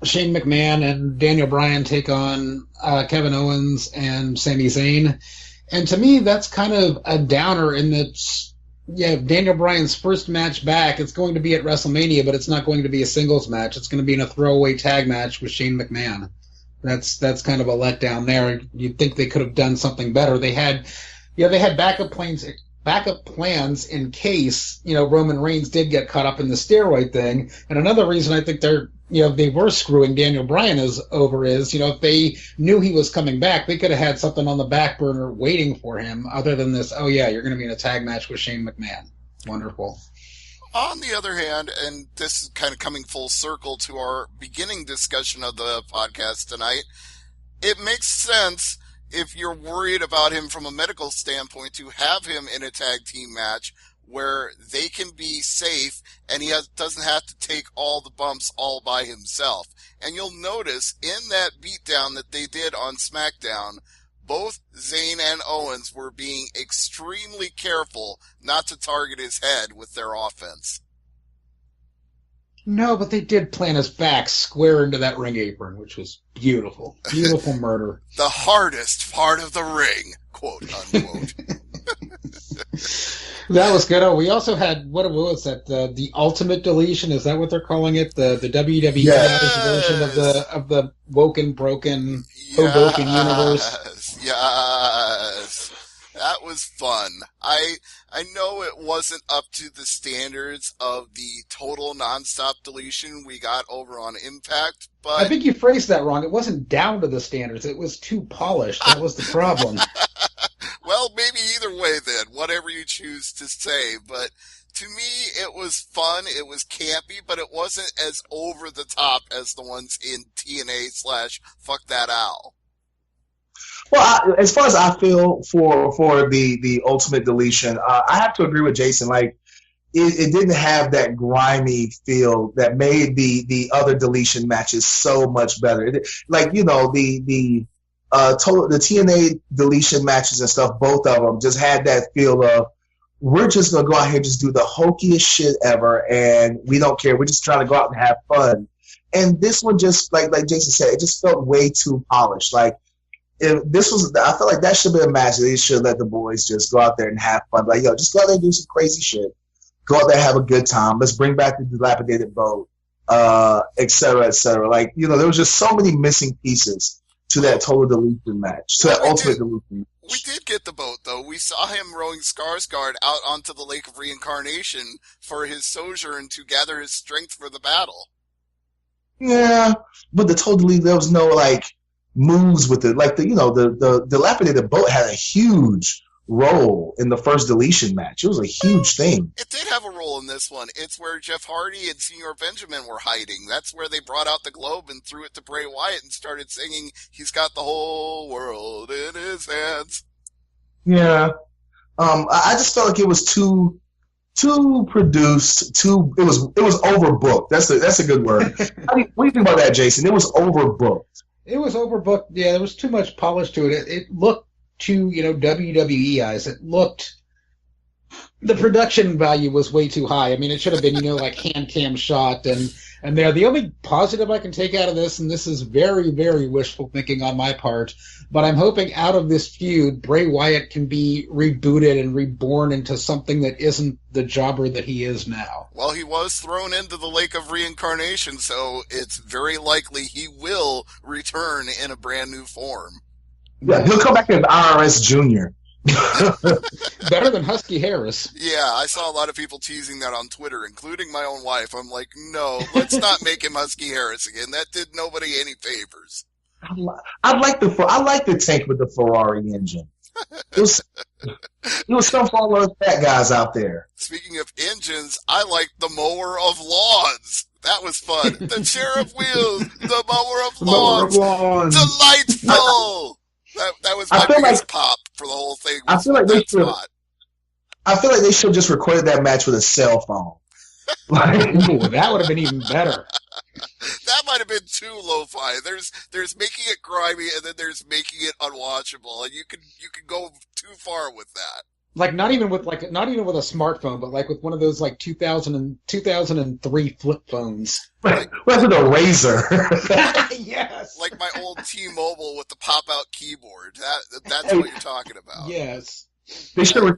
Shane McMahon and Daniel Bryan take on Kevin Owens and Sami Zayn. And to me, that's kind of a downer in that, Daniel Bryan's first match back, it's going to be at WrestleMania, but it's not going to be a singles match. It's going to be in a throwaway tag match with Shane McMahon. That's kind of a letdown there. You'd think they could have done something better. They had backup plans in case, Roman Reigns did get caught up in the steroid thing. And another reason I think they were screwing Daniel Bryan over is, if they knew he was coming back, they could have had something on the back burner waiting for him other than this, you're going to be in a tag match with Shane McMahon. Wonderful. On the other hand, and this is kind of coming full circle to our beginning discussion of the podcast tonight, it makes sense if you're worried about him from a medical standpoint to have him in a tag team match where they can be safe and he doesn't have to take all the bumps all by himself. And you'll notice in that beatdown that they did on SmackDown, both Zayn and Owens were being extremely careful not to target his head with their offense. No, but they did plant his back square into that ring apron, which was beautiful. Beautiful murder. The hardest part of the ring, quote unquote. That was good. Oh, we also had, what was that? The Ultimate Deletion? Is that what they're calling it? The WWE version of the woken, broken, Hoboken universe? Yes. That was fun. I know it wasn't up to the standards of the total nonstop deletion we got over on Impact, but I think you phrased that wrong. It wasn't down to the standards. It was too polished. That was the problem. Well, maybe either way then, whatever you choose to say, but to me it was fun, it was campy, but it wasn't as over the top as the ones in TNA/Fuck That Owl. Well, as far as I feel for the Ultimate Deletion, I have to agree with Jason. Like, it didn't have that grimy feel that made the other deletion matches so much better. The the TNA deletion matches and stuff, both of them just had that feel of, we're just going to go out here and just do the hokiest shit ever, and we don't care. We're just trying to go out and have fun. And this one just, like Jason said, it just felt way too polished. Like, if this was, I feel like that should be a match. They should let the boys just go out there and have fun. Like, yo, just go out there and do some crazy shit. Go out there and have a good time. Let's bring back the dilapidated boat, et cetera, et cetera. Like, there was just so many missing pieces to that total deletion match, to that ultimate deletion match. We did get the boat, though. We saw him rowing Skarsgård out onto the Lake of Reincarnation for his sojourn to gather his strength for the battle. Yeah, but the total delete, there was no, like, moves with it. Like, the dilapidated boat had a huge role in the first deletion match. It was a huge thing. It did have a role in this one. It's where Jeff Hardy and Senior Benjamin were hiding. That's where they brought out the globe and threw it to Bray Wyatt and started singing, "He's got the whole world in his hands." Yeah. I just felt like it was too produced, it was overbooked. That's a good word. What do you think about that, Jason? It was overbooked. It was overbooked. Yeah, there was too much polish to it. It looked to, WWE eyes. It looked, the production value was way too high. I mean, it should have been, like hand cam shot and there. The only positive I can take out of this, and this is very, very wishful thinking on my part, but I'm hoping out of this feud, Bray Wyatt can be rebooted and reborn into something that isn't the jobber that he is now. Well, he was thrown into the Lake of Reincarnation, so it's very likely he will return in a brand new form. Yeah, he'll come back as IRS Jr. Better than Husky Harris. Yeah, I saw a lot of people teasing that on Twitter, including my own wife. I'm like, no, let's not make him Husky Harris again. That did nobody any favors. I like the tank with the Ferrari engine. It was some for all those fat guys out there. Speaking of engines, I like the mower of lawns. That was fun. The chair of wheels, the mower of lawns. Delightful. That was my biggest pop for the whole thing. I feel like they should have just recorded that match with a cell phone. Ooh, that would have been even better. That might have been too lo-fi. There's making it grimy, and then there's making it unwatchable, and you can go too far with that. Like not even with a smartphone, but like with one of those like 2003 flip phones. Like with a Razor. Yes. Like my old T-Mobile with the pop-out keyboard. That's what you're talking about. Yes. They should have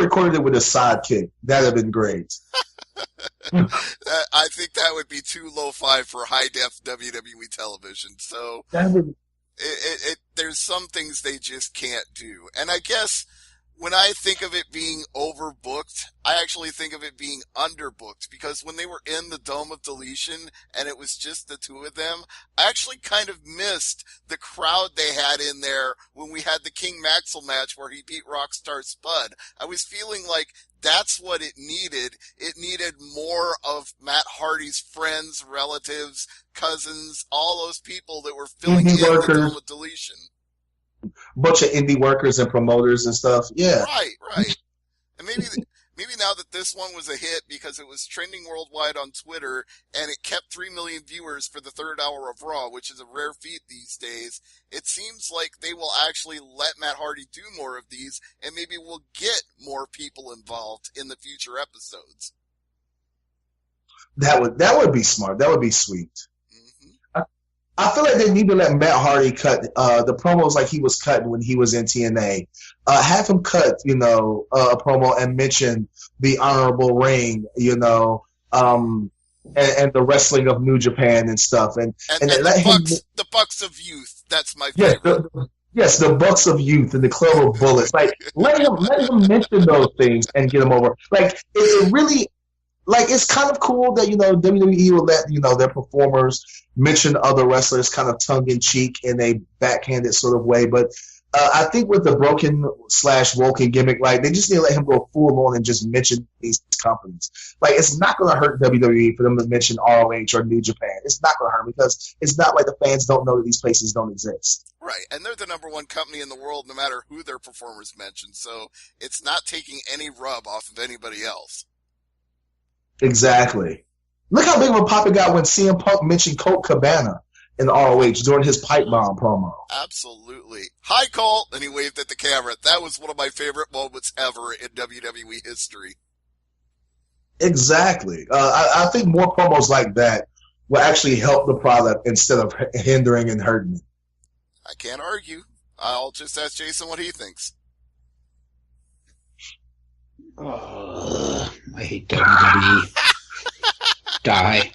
recorded it with a sidekick. That'd have been great. I think that would be too lo-fi for high-def WWE television. So there's some things they just can't do. And I guess when I think of it being overbooked, I actually think of it being underbooked, because when they were in the Dome of Deletion and it was just the two of them, I actually kind of missed the crowd they had in there when we had the King Maxwell match where he beat Rockstar Spud. I was feeling like that's what it needed. It needed more of Matt Hardy's friends, relatives, cousins, all those people that were filling in the Dome of Deletion. Bunch of indie workers and promoters and stuff. Yeah. Right. And maybe now that this one was a hit because it was trending worldwide on Twitter and it kept 3 million viewers for the third hour of Raw, which is a rare feat these days, it seems like they will actually let Matt Hardy do more of these, and maybe we'll get more people involved in the future episodes. That would be smart. That would be sweet. I feel like they need to let Matt Hardy cut the promos like he was cutting when he was in TNA. Have him cut, a promo and mention the honorable ring, and the wrestling of New Japan and stuff, and the Bucks of Youth. That's my favorite. Yes, the Bucks of Youth and the Club of Bullets. Like let him mention those things and get them over. Like it really. Like, it's kind of cool that, WWE will let, their performers mention other wrestlers kind of tongue-in-cheek in a backhanded sort of way. But I think with the broken/Vulcan gimmick, like, they just need to let him go full on and just mention these companies. Like, it's not going to hurt WWE for them to mention ROH or New Japan. It's not going to hurt because it's not like the fans don't know that these places don't exist. Right, and they're the number one company in the world no matter who their performers mention. So it's not taking any rub off of anybody else. Exactly. Look how big of a pop it got when CM Punk mentioned Colt Cabana in ROH during his pipe bomb promo. Absolutely. Hi, Colt! And he waved at the camera. That was one of my favorite moments ever in WWE history. Exactly. I think more promos like that will actually help the product instead of hindering and hurting it. I can't argue. I'll just ask Jason what he thinks. I hate WWE. Die.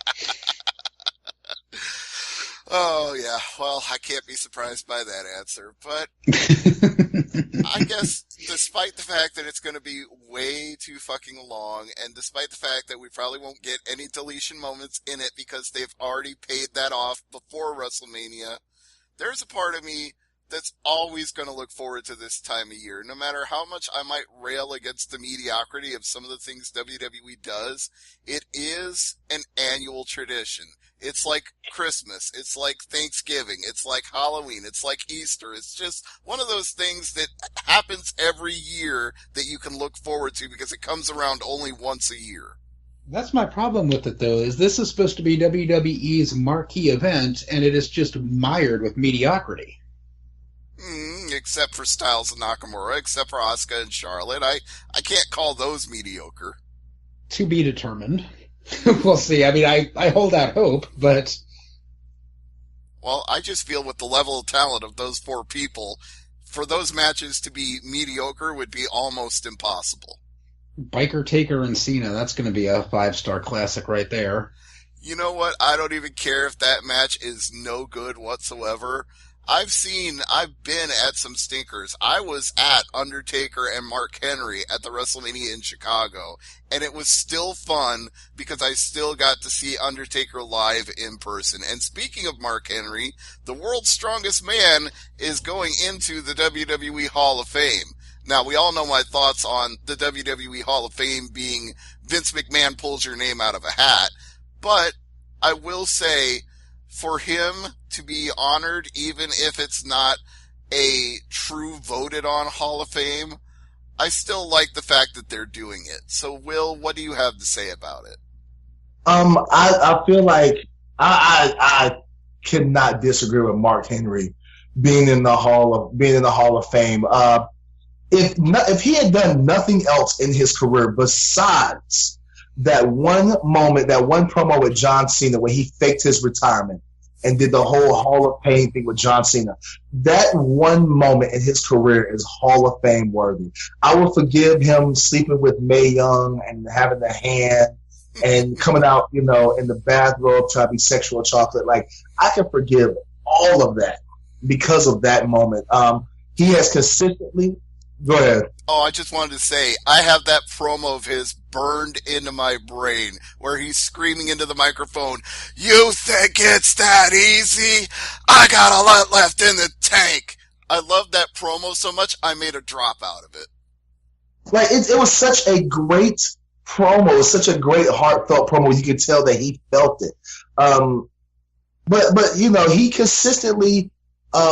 Oh, yeah. Well, I can't be surprised by that answer. But I guess despite the fact that it's going to be way too fucking long, and despite the fact that we probably won't get any deletion moments in it because they've already paid that off before WrestleMania, there's a part of me that's always going to look forward to this time of year. No matter how much I might rail against the mediocrity of some of the things WWE does, it is an annual tradition. It's like Christmas. It's like Thanksgiving. It's like Halloween. It's like Easter. It's just one of those things that happens every year that you can look forward to because it comes around only once a year. That's my problem with it, though, is this is supposed to be WWE's marquee event, and it is just mired with mediocrity. Except for Styles and Nakamura, except for Asuka and Charlotte. I can't call those mediocre. To be determined. We'll see. I mean, I hold out hope, but... Well, I just feel with the level of talent of those four people, for those matches to be mediocre would be almost impossible. Biker Taker and Cena, that's going to be a 5-star classic right there. You know what? I don't even care if that match is no good whatsoever. I've been at some stinkers. I was at Undertaker and Mark Henry at the WrestleMania in Chicago, and it was still fun because I still got to see Undertaker live in person. And speaking of Mark Henry, the world's strongest man is going into the WWE Hall of Fame. Now, we all know my thoughts on the WWE Hall of Fame being Vince McMahon pulls your name out of a hat, but I will say, for him to be honored, even if it's not a true voted on Hall of Fame, I still like the fact that they're doing it. So, Will, what do you have to say about it? I feel like I cannot disagree with Mark Henry being in the Hall of Fame. If he had done nothing else in his career besides that one moment, that one promo with John Cena where he faked his retirement and did the whole Hall of Fame thing with John Cena, that one moment in his career is Hall of Fame worthy. I will forgive him sleeping with Mae Young and having the hand and coming out, in the bathrobe trying to be sexual chocolate. Like, I can forgive all of that because of that moment. He has consistently... Go ahead. Oh, I just wanted to say, I have that promo of his burned into my brain where he's screaming into the microphone, "You think it's that easy? I got a lot left in the tank." I love that promo so much, I made a drop out of it. Like, it was such a great promo. It was such a great, heartfelt promo. You could tell that he felt it. But he consistently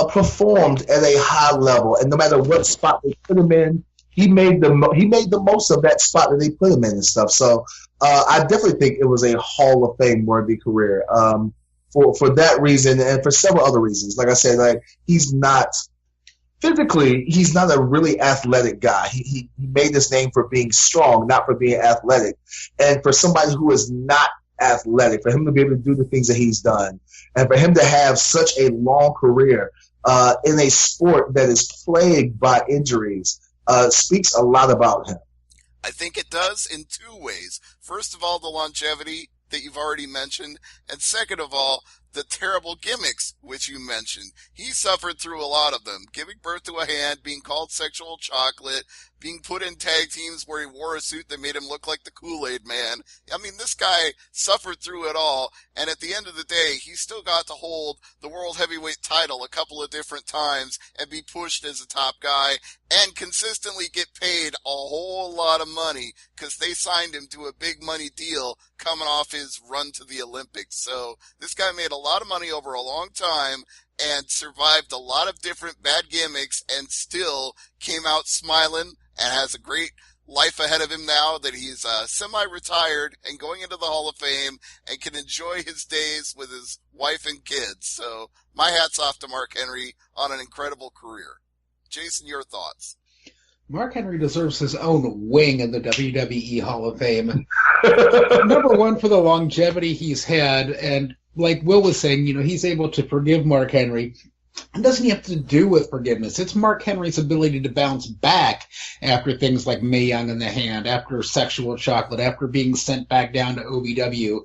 performed at a high level, and no matter what spot they put him in, he made the most of that spot that they put him in and stuff. So I definitely think it was a Hall of Fame worthy career for that reason and for several other reasons. Like I said, he's not physically, he's not a really athletic guy. He made his name for being strong, not for being athletic. And for somebody who is not athletic, for him to be able to do the things that he's done, and for him to have such a long career in a sport that is plagued by injuries speaks a lot about him. I think it does in two ways. First of all, the longevity that you've already mentioned, and second of all, the terrible gimmicks which you mentioned. He suffered through a lot of them. Giving birth to a hand, being called sexual chocolate, being put in tag teams where he wore a suit that made him look like the Kool-Aid Man. I mean, this guy suffered through it all, and at the end of the day, he still got to hold the World Heavyweight title a couple of different times and be pushed as a top guy and consistently get paid a whole lot of money because they signed him to a big money deal coming off his run to the Olympics. So this guy made a lot of money over a long time and survived a lot of different bad gimmicks and still came out smiling and has a great life ahead of him now that he's semi-retired and going into the Hall of Fame and can enjoy his days with his wife and kids. So my hat's off to Mark Henry on an incredible career. Jason, your thoughts? Mark Henry deserves his own wing in the WWE Hall of Fame. Number one, for the longevity he's had, and like Will was saying, he's able to forgive Mark Henry. It doesn't have to do with forgiveness. It's Mark Henry's ability to bounce back after things like Mae Young in the Hand, after Sexual Chocolate, after being sent back down to OVW.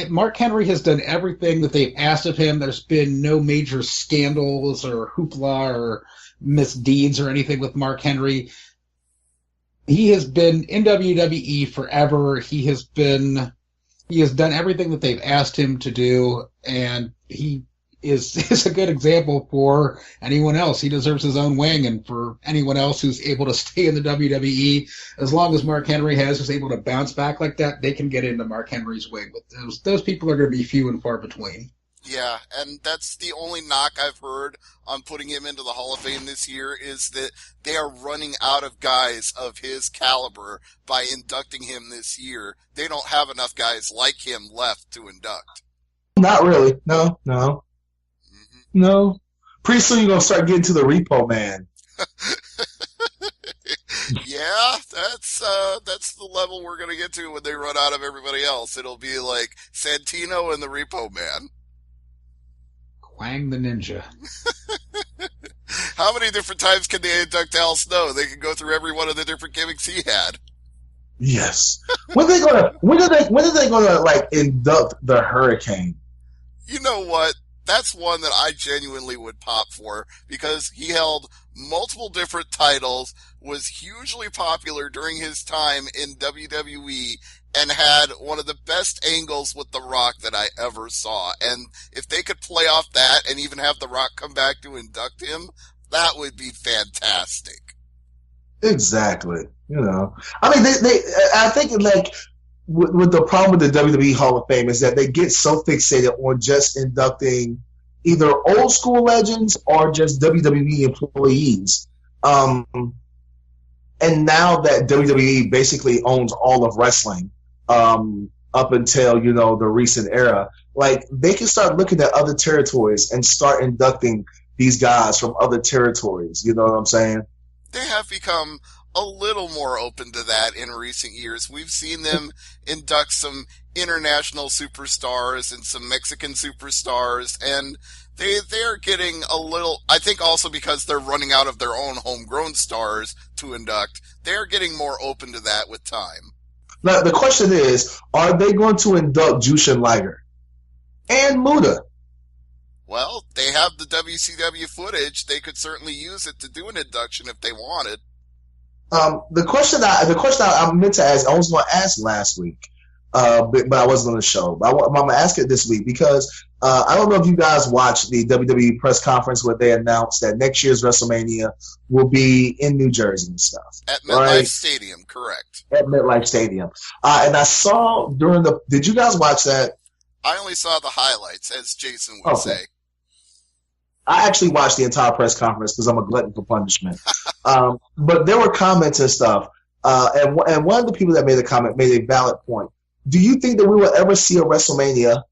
Mark Henry has done everything that they've asked of him. There's been no major scandals or hoopla or misdeeds or anything with Mark Henry. He has been in WWE forever. He has done everything that they've asked him to do, and he is a good example for anyone else. He deserves his own wing, and for anyone else who's able to stay in the WWE, as long as Mark Henry is able to bounce back like that, they can get into Mark Henry's wing. But those people are going to be few and far between. Yeah, and that's the only knock I've heard on putting him into the Hall of Fame this year, is that they are running out of guys of his caliber by inducting him this year. They don't have enough guys like him left to induct. Not really. No. No. Pretty soon you're going to start getting to the Repo Man. Yeah, that's the level we're going to get to when they run out of everybody else. It'll be like Santino and the Repo Man. Quang the Ninja. How many different times can they induct Al Snow? They can go through every one of the different gimmicks he had. Yes. When are they gonna like induct the Hurricane? You know what? That's one that I genuinely would pop for, because he held multiple different titles, was hugely popular during his time in WWE, and had one of the best angles with The Rock that I ever saw. And if they could play off that and even have The Rock come back to induct him, that would be fantastic. Exactly. I mean, I think like with the problem with the WWE Hall of Fame is that they get so fixated on just inducting either old school legends or just WWE employees. And now that WWE basically owns all of wrestling, up until, the recent era, like they can start looking at other territories and start inducting these guys from other territories. You know what I'm saying? They have become a little more open to that in recent years. We've seen them induct some international superstars and some Mexican superstars, and they are getting a little, I think also because they're running out of their own homegrown stars to induct, they're getting more open to that with time. Now, the question is, are they going to induct Jushin Liger and Muta? Well, they have the WCW footage. They could certainly use it to do an induction if they wanted. The question I meant to ask, I was going to ask last week, but I wasn't on the show. But I'm going to ask it this week because I don't know if you guys watched the WWE press conference where they announced that next year's WrestleMania will be in New Jersey and stuff. At MetLife Stadium, correct. At MetLife Stadium. And I saw did you guys watch that? I only saw the highlights, as Jason would say. I actually watched the entire press conference because I'm a glutton for punishment. But there were comments and stuff. And one of the people that made a comment made a valid point. Do you think that we will ever see a WrestleMania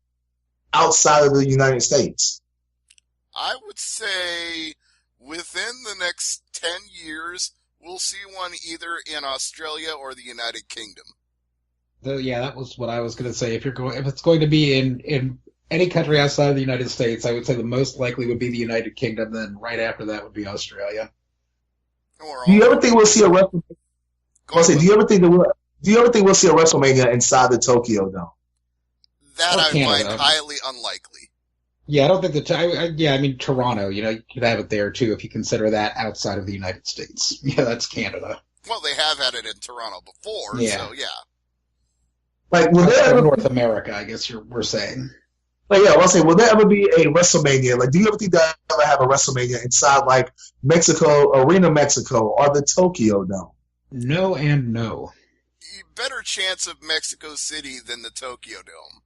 outside of the United States? I would say within the next 10 years, we'll see one either in Australia or the United Kingdom. Yeah, that was what I was going to say. If it's going to be in any country outside of the United States, I would say the most likely would be the United Kingdom. Then right after that would be Australia. Do you ever think we'll see a WrestleMania? Do you ever think we'll see a WrestleMania inside the Tokyo Dome? That I find highly unlikely. Yeah, I don't think I mean Toronto. You could have it there too if you consider that outside of the United States. Yeah, that's Canada. Well, they have had it in Toronto before, so yeah. Like, will there ever North America? I guess we're saying. Like, yeah, I'll say, will there ever be a WrestleMania? Like, do you ever think they'll ever have a WrestleMania inside, like, Mexico, Arena Mexico, or the Tokyo Dome? No and no. Better chance of Mexico City than the Tokyo Dome.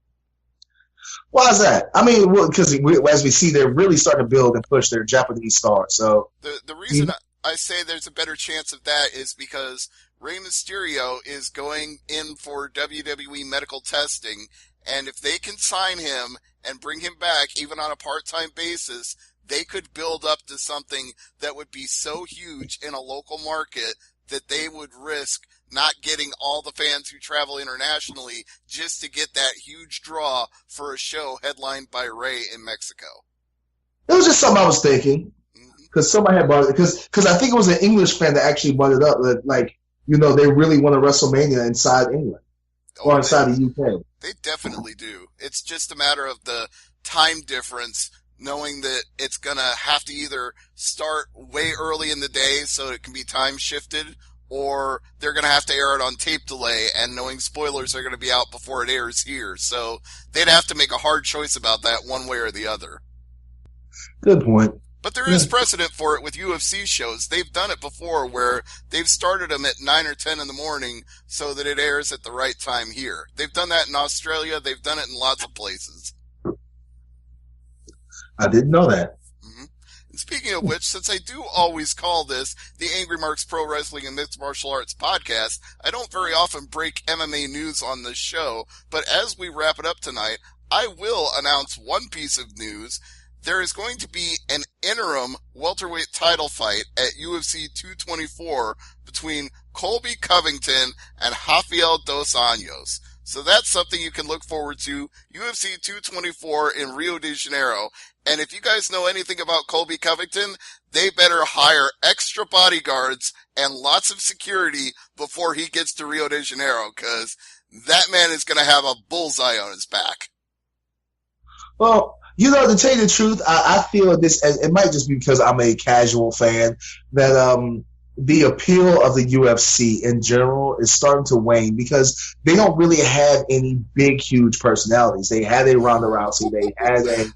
Why is that? I mean, because as we see, they're really starting to build and push their Japanese stars. So the reason I say there's a better chance of that is because Rey Mysterio is going in for WWE medical testing, and if they can sign him and bring him back, even on a part-time basis, they could build up to something that would be so huge in a local market that they would risk not getting all the fans who travel internationally just to get that huge draw for a show headlined by Rey in Mexico. It was just something I was thinking. Because somebody had brought it, because I think it was an English fan that actually brought it up, that, like, you know, they really want a WrestleMania inside England or inside the UK. They definitely do. It's just a matter of the time difference, knowing that it's going to have to either start way early in the day so it can be time shifted, or they're going to have to air it on tape delay, and knowing spoilers are going to be out before it airs here. So they'd have to make a hard choice about that one way or the other. Good point. But there is precedent for it with UFC shows. They've done it before where they've started them at 9 or 10 in the morning so that it airs at the right time here. They've done that in Australia. They've done it in lots of places. I didn't know that. Mm-hmm. And speaking of which, since I do always call this the Angry Marks Pro Wrestling and Mixed Martial Arts Podcast, I don't very often break MMA news on this show. But as we wrap it up tonight, I will announce one piece of news. There is going to be an interim welterweight title fight at UFC 224 between Colby Covington and Rafael Dos Anjos. So that's something you can look forward to. UFC 224 in Rio de Janeiro. And if you guys know anything about Colby Covington, they better hire extra bodyguards and lots of security before he gets to Rio de Janeiro, because that man is going to have a bullseye on his back. Well, you know, to tell you the truth, I feel this, and it might just be because I'm a casual fan, that the appeal of the UFC in general is starting to wane because they don't really have any big, huge personalities. They had a Ronda Rousey. They had a...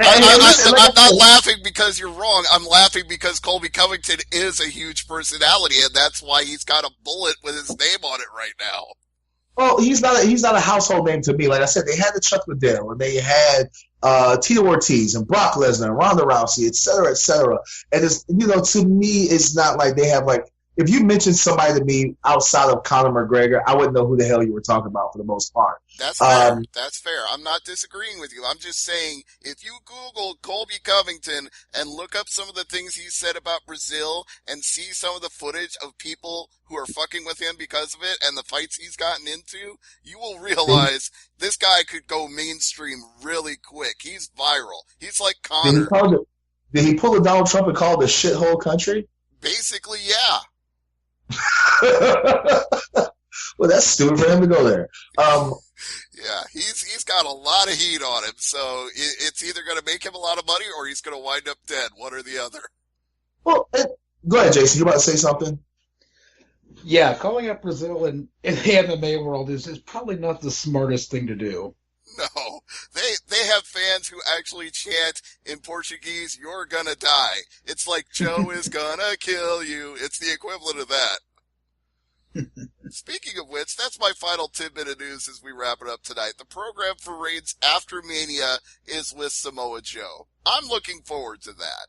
I'm not laughing because you're wrong. I'm laughing because Colby Covington is a huge personality, and that's why he's got a bullet with his name on it right now. Well, he's not a household name to me. Like I said, they had the Chuck Liddell, and they had Tito Ortiz and Brock Lesnar and Ronda Rousey, et cetera, et cetera. And it's, you know, to me, it's not like they have, like, if you mentioned somebody to me outside of Conor McGregor, I wouldn't know who the hell you were talking about for the most part. That's fair. That's fair. I'm not disagreeing with you. I'm just saying, if you Google Colby Covington and look up some of the things he said about Brazil and see some of the footage of people who are fucking with him because of it and the fights he's gotten into, you will realize this guy could go mainstream really quick. He's viral. He's like Conor. Did he pull a Donald Trump and call it a shithole country? Basically, yeah. Well, that's stupid for him to go there. Yeah, he's got a lot of heat on him, so it's either going to make him a lot of money or he's going to wind up dead, one or the other. Well, go ahead, Jason. You about to say something? Yeah, calling up Brazil in the MMA world is probably not the smartest thing to do. No, they have fans who actually chant in Portuguese, "You're gonna die." It's like Joe is gonna kill you. It's the equivalent of that. Speaking of which, that's my final tidbit of news as we wrap it up tonight. The program for Reigns after Mania is with Samoa Joe. I'm looking forward to that.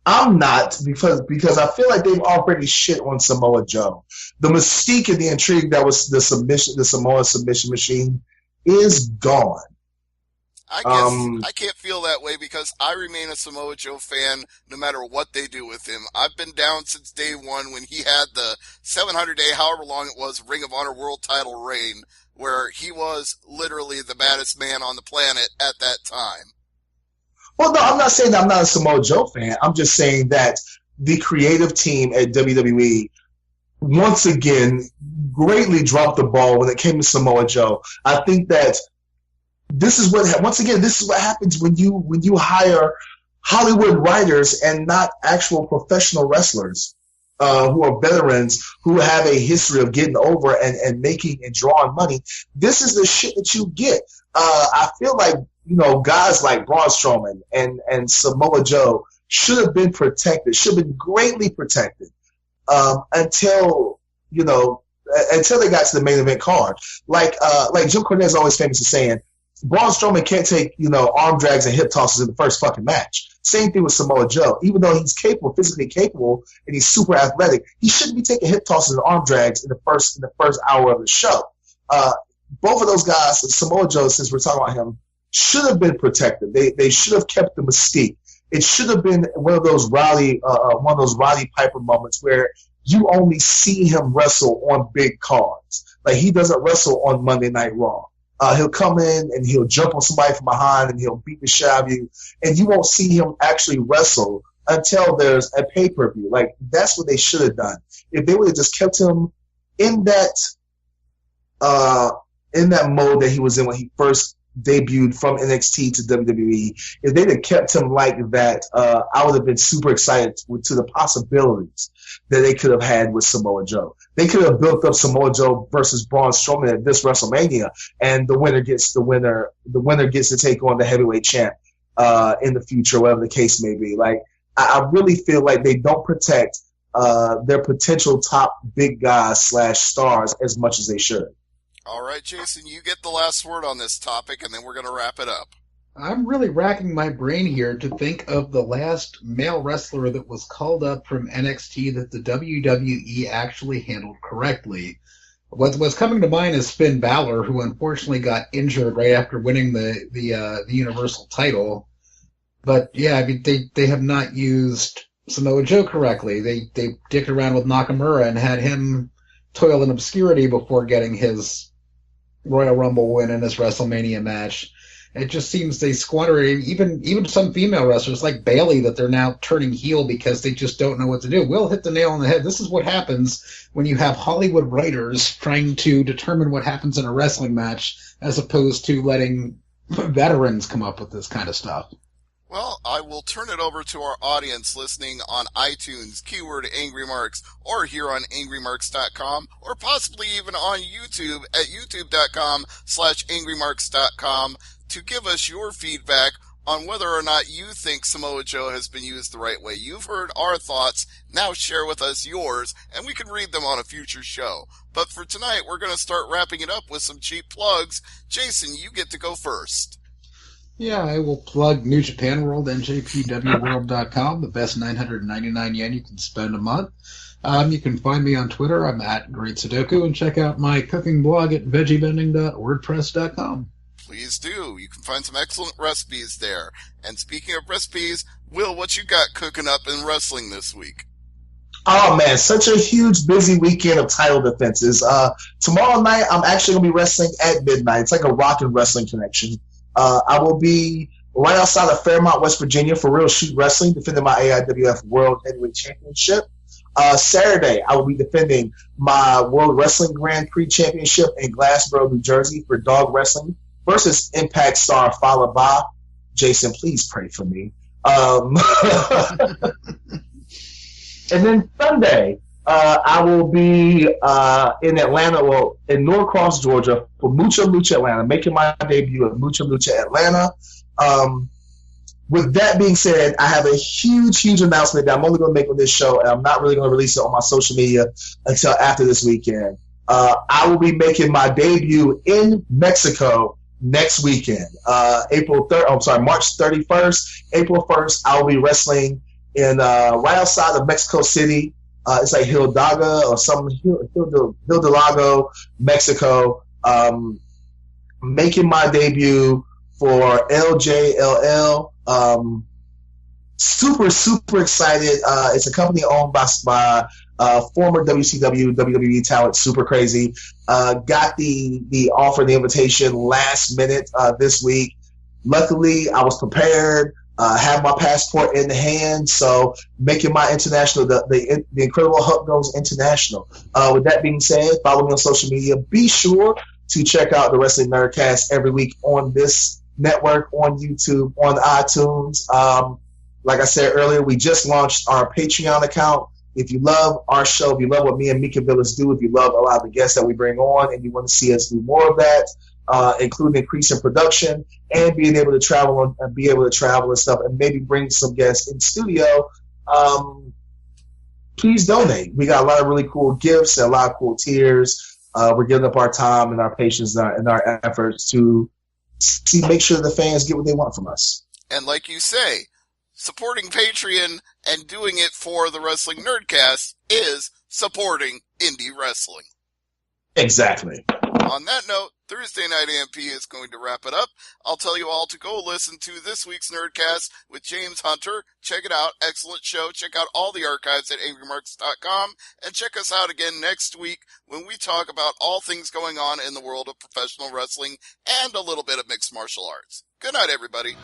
I'm not, because I feel like they've already shit on Samoa Joe. The mystique and the intrigue that was the Samoa submission machine is gone. I guess I can't feel that way because I remain a Samoa Joe fan no matter what they do with him. I've been down since day one when he had the 700-day, however long it was, Ring of Honor world title reign, where he was literally the baddest man on the planet at that time. Well, no, I'm not saying that I'm not a Samoa Joe fan. I'm just saying that the creative team at WWE once again greatly dropped the ball when it came to Samoa Joe. I think that this is what happens when you hire Hollywood writers and not actual professional wrestlers who are veterans who have a history of getting over and making and drawing money. This is the shit that you get. I feel like, you know, guys like Braun Strowman and Samoa Joe should have been protected, should have been greatly protected until they got to the main event card. Like Jim Cornette is always famous for saying, Braun Strowman can't take, arm drags and hip tosses in the first fucking match. Same thing with Samoa Joe. Even though he's physically capable, and he's super athletic, he shouldn't be taking hip tosses and arm drags in the first hour of the show. Both of those guys, Samoa Joe, since we're talking about him, should have been protected. They should have kept the mystique. It should have been one of those Roddy Piper moments where you only see him wrestle on big cards. Like, he doesn't wrestle on Monday Night Raw. He'll come in and he'll jump on somebody from behind and he'll beat the shit out of you, and you won't see him actually wrestle until there's a pay-per-view. Like, that's what they should have done. If they would have just kept him in that mode that he was in when he first debuted from NXT to WWE, if they'd have kept him like that, I would have been super excited to the possibilities that they could have had with Samoa Joe. They could have built up Samoa Joe versus Braun Strowman at this WrestleMania, and the winner gets to take on the heavyweight champ in the future, whatever the case may be. Like, I really feel like they don't protect their potential top big guys / stars as much as they should. All right, Jason, you get the last word on this topic, and then we're going to wrap it up. I'm really racking my brain here to think of the last male wrestler that was called up from NXT that the WWE actually handled correctly. What's coming to mind is Finn Balor, who unfortunately got injured right after winning the Universal title. But yeah, I mean, they have not used Samoa Joe correctly. They dicked around with Nakamura and had him toil in obscurity before getting his Royal Rumble win in his WrestleMania match. It just seems they squander even some female wrestlers like Bayley that they're now turning heel because they just don't know what to do. Will hit the nail on the head. This is what happens when you have Hollywood writers trying to determine what happens in a wrestling match as opposed to letting veterans come up with this kind of stuff. Well, I will turn it over to our audience listening on iTunes, keyword Angry Marks, or here on AngryMarks.com, or possibly even on YouTube at youtube.com/AngryMarks.com to give us your feedback on whether or not you think Samoa Joe has been used the right way. You've heard our thoughts. Now share with us yours, and we can read them on a future show. But for tonight, we're going to start wrapping it up with some cheap plugs. Jason, you get to go first. Yeah, I will plug New Japan World, njpwworld.com, the best 999 yen you can spend a month. You can find me on Twitter. I'm at Great Sudoku, and check out my cooking blog at veggiebending.wordpress.com. Please do. You can find some excellent recipes there. And speaking of recipes, Will, what you got cooking up in wrestling this week? Oh, man, such a huge, busy weekend of title defenses. Tomorrow night, I'm actually going to be wrestling at midnight. It's like a rock and wrestling connection. I will be right outside of Fairmont, West Virginia for Real Shoot Wrestling, defending my AIWF World Heavyweight Championship. Saturday, I will be defending my World Wrestling Grand Prix Championship in Glassboro, New Jersey for Dog Wrestling versus Impact star Falaba. Jason, please pray for me. And then Sunday, I will be in Atlanta, in Norcross, Georgia, for Mucha Lucha Atlanta, making my debut at Mucha Lucha Atlanta. With that being said, I have a huge announcement that I'm only going to make on this show, and I'm not really going to release it on my social media until after this weekend. I will be making my debut in Mexico next weekend, March 31st. April 1st, I'll be wrestling in right outside of Mexico City. It's like Hidalgo or something, Hidalgo, Mexico. Making my debut for LJLL. Super excited. It's a company owned by former WCW, WWE talent, Super Crazy. Got the offer, the invitation last minute this week. Luckily, I was prepared. Have my passport in the hand, so making my international, the Incredible Hulk goes international. With that being said, follow me on social media. Be sure to check out the Wrestling Nerdcast every week on this network, on YouTube, on iTunes. Like I said earlier, we just launched our Patreon account. If you love our show, if you love what me and Mika Villas do, if you love a lot of the guests that we bring on, and you want to see us do more of that, including increase in production and being able to travel and stuff, and maybe bring some guests in studio, please donate. We got a lot of really cool gifts and a lot of cool tiers. We're giving up our time and our patience and our efforts to make sure the fans get what they want from us. And like you say, supporting Patreon and doing it for the Wrestling Nerdcast is supporting indie wrestling. Exactly. On that note, Thursday Night AMP is going to wrap it up. I'll tell you all to go listen to this week's Nerdcast with James Hunter. Check it out. Excellent show. Check out all the archives at AngryMarks.com. And check us out again next week when we talk about all things going on in the world of professional wrestling and a little bit of mixed martial arts. Good night, everybody.